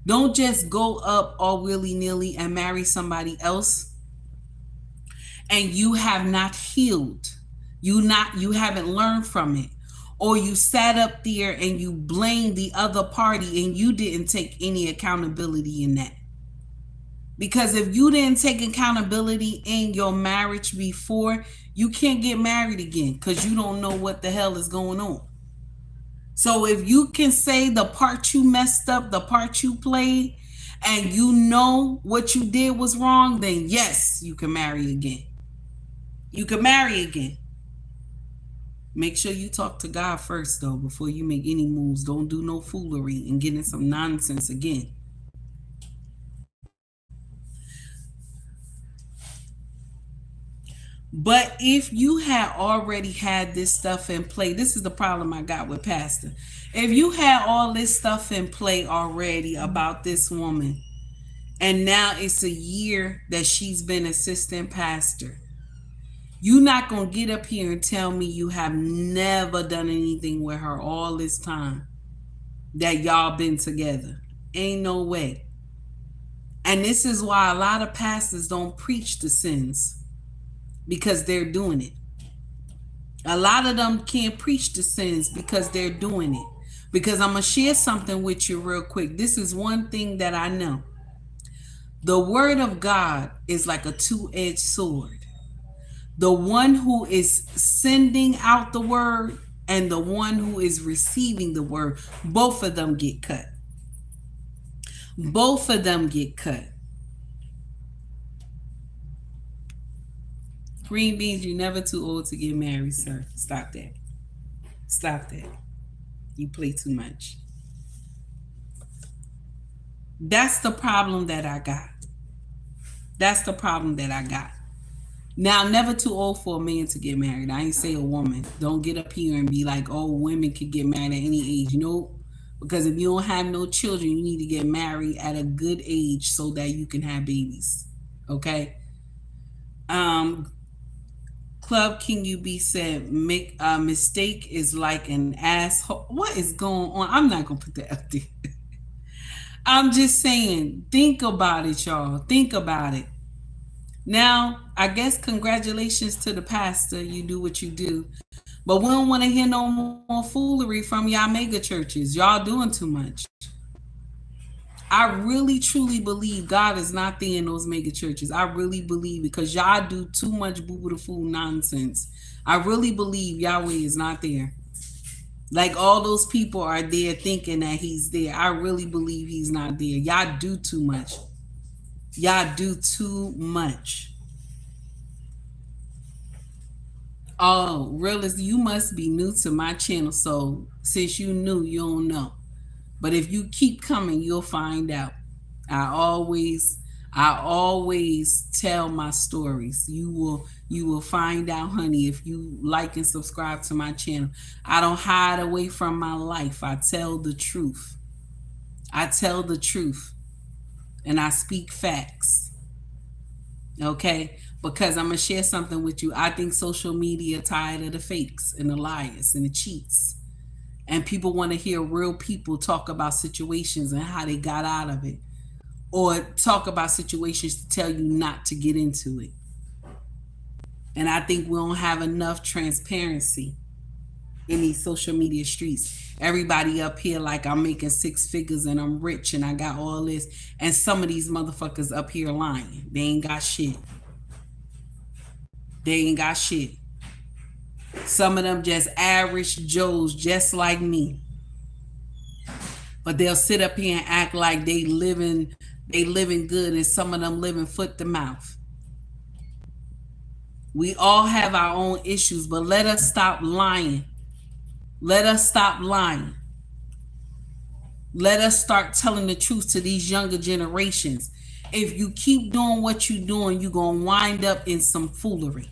[SPEAKER 1] Don't just go up all willy-nilly and marry somebody else and you have not healed. You haven't learned from it. Or you sat up there and you blamed the other party and you didn't take any accountability in that. Because if you didn't take accountability in your marriage before, you can't get married again because you don't know what the hell is going on. So if you can say the part you messed up, the part you played, and you know what you did was wrong, then yes, you can marry again. You can marry again. Make sure you talk to God first, though, before you make any moves. Don't do no foolery and get in some nonsense again. But if you had already had this stuff in play, this is the problem I got with Pastor. If you had all this stuff in play already about this woman, and now it's a year that she's been assistant pastor, you're not going to get up here and tell me you have never done anything with her all this time that y'all been together. Ain't no way. And this is why a lot of pastors don't preach the sins. Because they're doing it. A lot of them can't preach the sins because they're doing it. Because I'm going to share something with you real quick. This is one thing that I know. The word of God is like a two-edged sword. The one who is sending out the word and the one who is receiving the word, both of them get cut. Both of them get cut. Green beans, you're never too old to get married, sir. Stop that. Stop that. You play too much. That's the problem that I got. That's the problem that I got. Now, never too old for a man to get married. I ain't say a woman. Don't get up here and be like, oh, women can get married at any age. Nope. Because if you don't have no children, you need to get married at a good age so that you can have babies. Okay? Club King UB said, make a mistake is like an asshole. What is going on? I'm not going to put that up there. I'm just saying, think about it, y'all. Think about it. Now, I guess congratulations to the pastor. You do what you do. But we don't want to hear no more foolery from y'all mega churches. Y'all doing too much. I really, truly believe God is not there in those mega churches. I really believe because y'all do too much boo-boo the fool nonsense. I really believe Yahweh is not there. Like all those people are there thinking that he's there. I really believe he's not there. Y'all do too much. Y'all do too much. Oh, realist, you must be new to my channel. So since you new, you don't know. But if you keep coming, you'll find out. I always I always tell my stories. You will find out, honey, if you like and subscribe to my channel. I don't hide away from my life. I tell the truth. I tell the truth and I speak facts. Okay? Because I'm gonna share something with you. I think social media tired of the fakes and the liars and the cheats. And people want to hear real people talk about situations and how they got out of it, or talk about situations to tell you not to get into it. And I think we don't have enough transparency in these social media streets. Everybody up here like I'm making six figures and I'm rich and I got all this, and some of these motherfuckers up here lying. They ain't got shit. They ain't got shit. Some of them just average Joes just like me. But they'll sit up here and act like they living good, and some of them living foot to mouth. We all have our own issues, but let us stop lying. Let us stop lying. Let us start telling the truth to these younger generations. If you keep doing what you're doing, you're going to wind up in some foolery.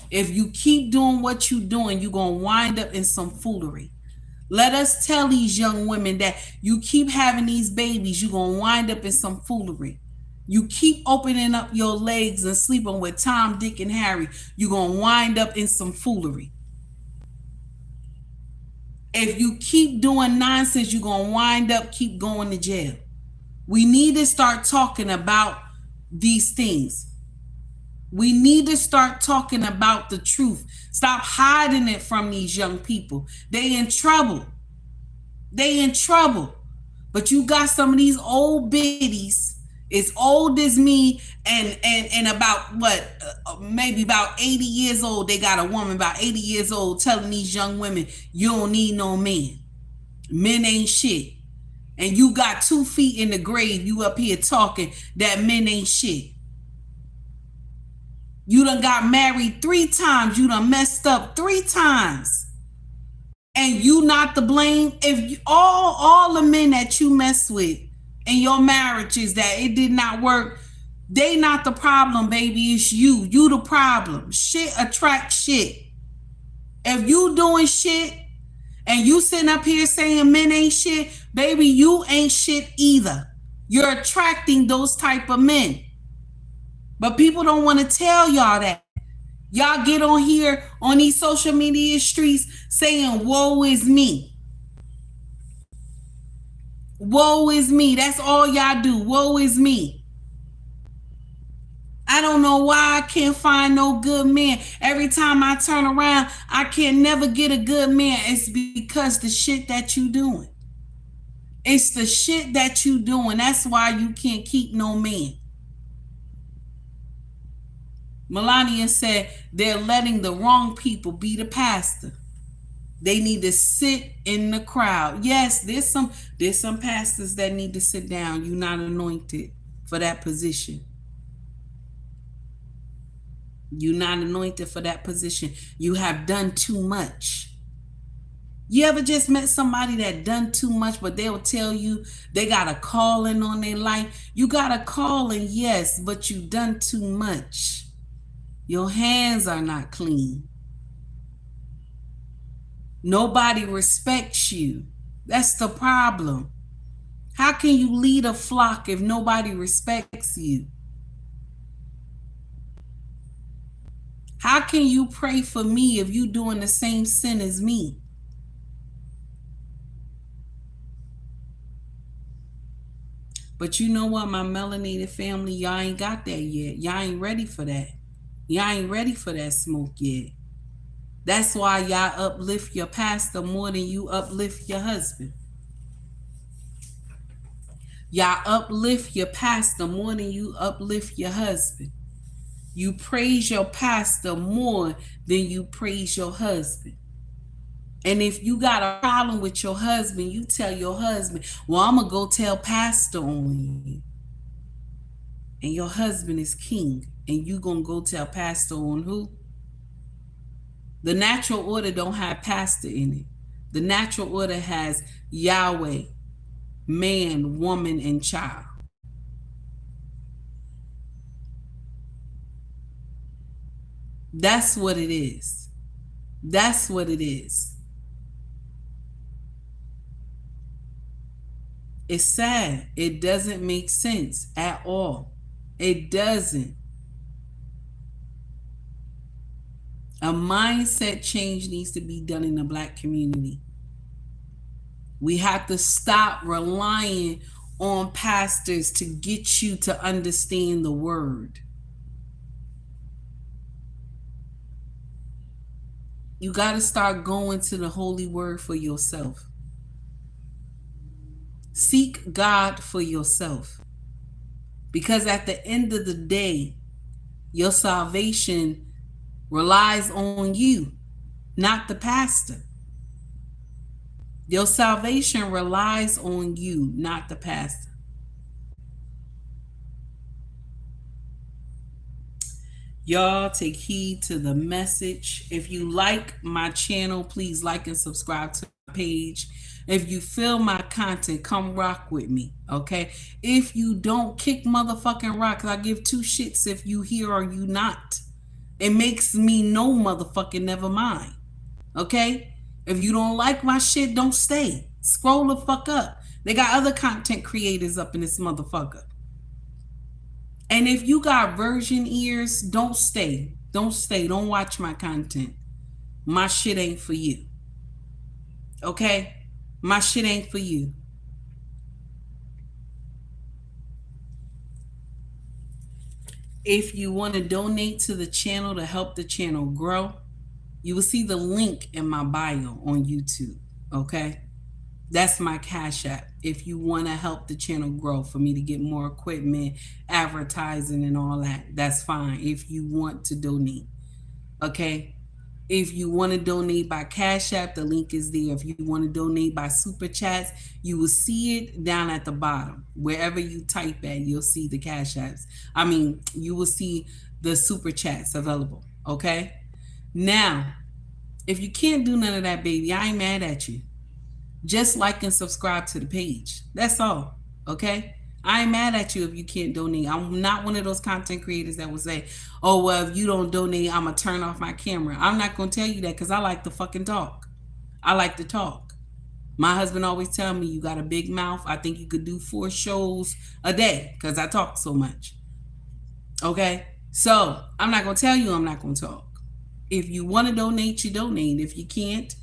[SPEAKER 1] If you keep doing what you're doing, you're going to wind up in some foolery. Let us tell these young women that you keep having these babies, you're going to wind up in some foolery. You keep opening up your legs and sleeping with Tom, Dick, and Harry, you're going to wind up in some foolery. If you keep doing nonsense, you're going to wind up keep going to jail. We need to start talking about these things. We need to start talking about the truth. Stop hiding it from these young people. They in trouble. They in trouble. But you got some of these old biddies, as old as me, and about maybe about 80 years old. They got a woman about 80 years old telling these young women, you don't need no men. Men ain't shit. And you got 2 feet in the grave. You up here talking that men ain't shit. You done got married 3 times. You done messed up 3 times. And you not to blame. If you, all the men that you mess with in your marriages that it did not work, they not the problem, baby. It's you. You the problem. Shit attracts shit. If you doing shit and you sitting up here saying men ain't shit, baby, you ain't shit either. You're attracting those type of men. But people don't want to tell y'all that. Y'all get on here on these social media streets saying, woe is me. Woe is me. That's all y'all do. Woe is me. I don't know why I can't find no good man. Every time I turn around, I can never get a good man. It's because the shit that you doing. It's the shit that you doing. That's why you can't keep no man. Melania said they're letting the wrong people be the pastor. They need to sit in the crowd. Yes, there's some pastors that need to sit down. You're not anointed for that position. You're not anointed for that position. You have done too much. You ever just met somebody that done too much, but they'll tell you they got a calling on their life? You got a calling, yes, but you done too much. Your hands are not clean. Nobody respects you. That's the problem. How can you lead a flock if nobody respects you? How can you pray for me if you doing the same sin as me? But you know what, my melanated family, y'all ain't got that yet. Y'all ain't ready for that. Y'all ain't ready for that smoke yet. That's why y'all uplift your pastor more than you uplift your husband. Y'all uplift your pastor more than you uplift your husband. You praise your pastor more than you praise your husband. And if you got a problem with your husband, you tell your husband, well, I'm going to go tell pastor on you. And your husband is king. And you going to go tell pastor on who? The natural order don't have pastor in it. The natural order has Yahweh, man, woman, and child. That's what it is. That's what it is. It's sad. It doesn't make sense at all. It doesn't. A mindset change needs to be done in the black community. We have to stop relying on pastors to get you to understand the word. You got to start going to the holy word for yourself. Seek God for yourself. Because at the end of the day, your salvation relies on you, not the pastor. Your salvation relies on you, not the pastor. Y'all take heed to the message. If you like my channel, please like and subscribe to my page. If you feel my content, come rock with me, okay? If you don't, kick motherfucking rock. I give two shits if you here or you not. It makes me no motherfucking never mind, okay? If you don't like my shit, don't stay. Scroll the fuck up. They got other content creators up in this motherfucker. And if you got virgin ears, don't stay. Don't stay. Don't watch my content. My shit ain't for you. Okay? My shit ain't for you. If you want to donate to the channel to help the channel grow, you will see the link in my bio on YouTube. Okay? That's my Cash App. If you want to help the channel grow, for me to get more equipment, advertising, and all that, that's fine. If you want to donate, okay? If you want to donate by Cash App, the link is there. If you want to donate by Super Chats, you will see it down at the bottom. Wherever you type at, you'll see the Cash Apps. You will see the Super Chats available, okay? Now, if you can't do none of that, baby, I ain't mad at you. Just like and subscribe to the page. That's all. Okay? I ain't mad at you if you can't donate. I'm not one of those content creators that will say, oh, well, if you don't donate, I'm going to turn off my camera. I'm not going to tell you that because I like to fucking talk. I like to talk. My husband always tell me, you got a big mouth. I think you could do 4 shows a day because I talk so much. Okay? So I'm not going to tell you I'm not going to talk. If you want to donate, you donate. If you can't,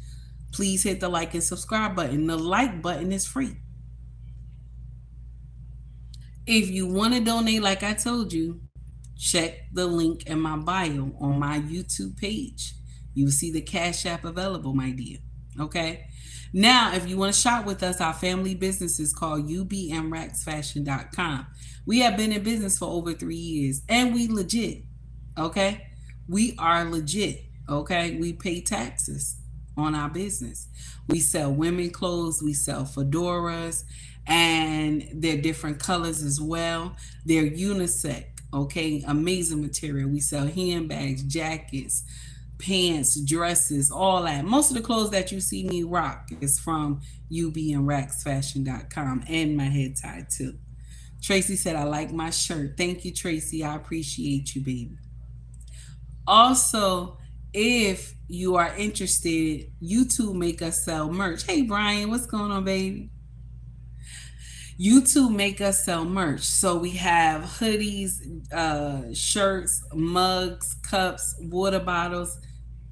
[SPEAKER 1] please hit the like and subscribe button. The like button is free. If you want to donate, like I told you, check the link in my bio on my YouTube page. You will see the Cash App available, my dear. Okay? Now, if you want to shop with us, our family business is called ubmraxfashion.com. We have been in business for over 3 years, and we legit. Okay? We are legit. Okay? We pay taxes on our business. We sell women clothes, we sell fedoras, and they're different colors as well. They're unisex, okay? Amazing material. We sell handbags, jackets, pants, dresses, all that. Most of the clothes that you see me rock is from ubmraxfashion.com, and my head tie too. Tracy said, I like my shirt. Thank you, Tracy. I appreciate you, baby. Also, if you are interested, YouTube make us sell merch. Hey, Brian, what's going on, baby? YouTube make us sell merch. So we have hoodies, shirts, mugs, cups, water bottles.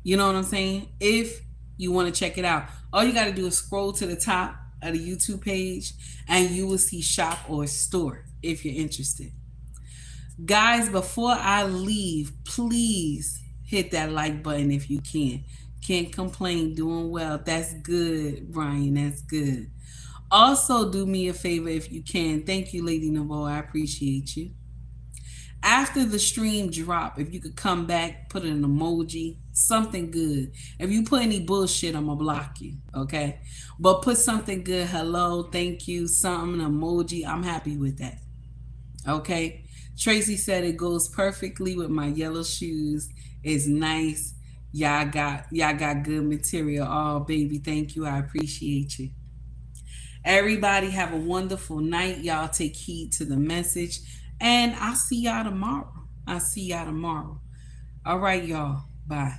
[SPEAKER 1] You know what I'm saying? If you want to check it out, all you got to do is scroll to the top of the YouTube page and you will see shop or store if you're interested. Guys, before I leave, please hit that like button if you can. Can't complain, doing well. That's good, Brian. That's good. Also, do me a favor if you can. Thank you, Lady Naveau. I appreciate you. After the stream drop, if you could come back, put an emoji, something good. If you put any bullshit, I'm going to block you, okay? But put something good, hello, thank you, something, emoji. I'm happy with that, okay? Tracy said it goes perfectly with my yellow shoes. It's nice. Y'all got good material. Oh, baby, thank you. I appreciate you. Everybody have a wonderful night. Y'all take heed to the message. And I'll see y'all tomorrow. I'll see y'all tomorrow. All right, y'all. Bye.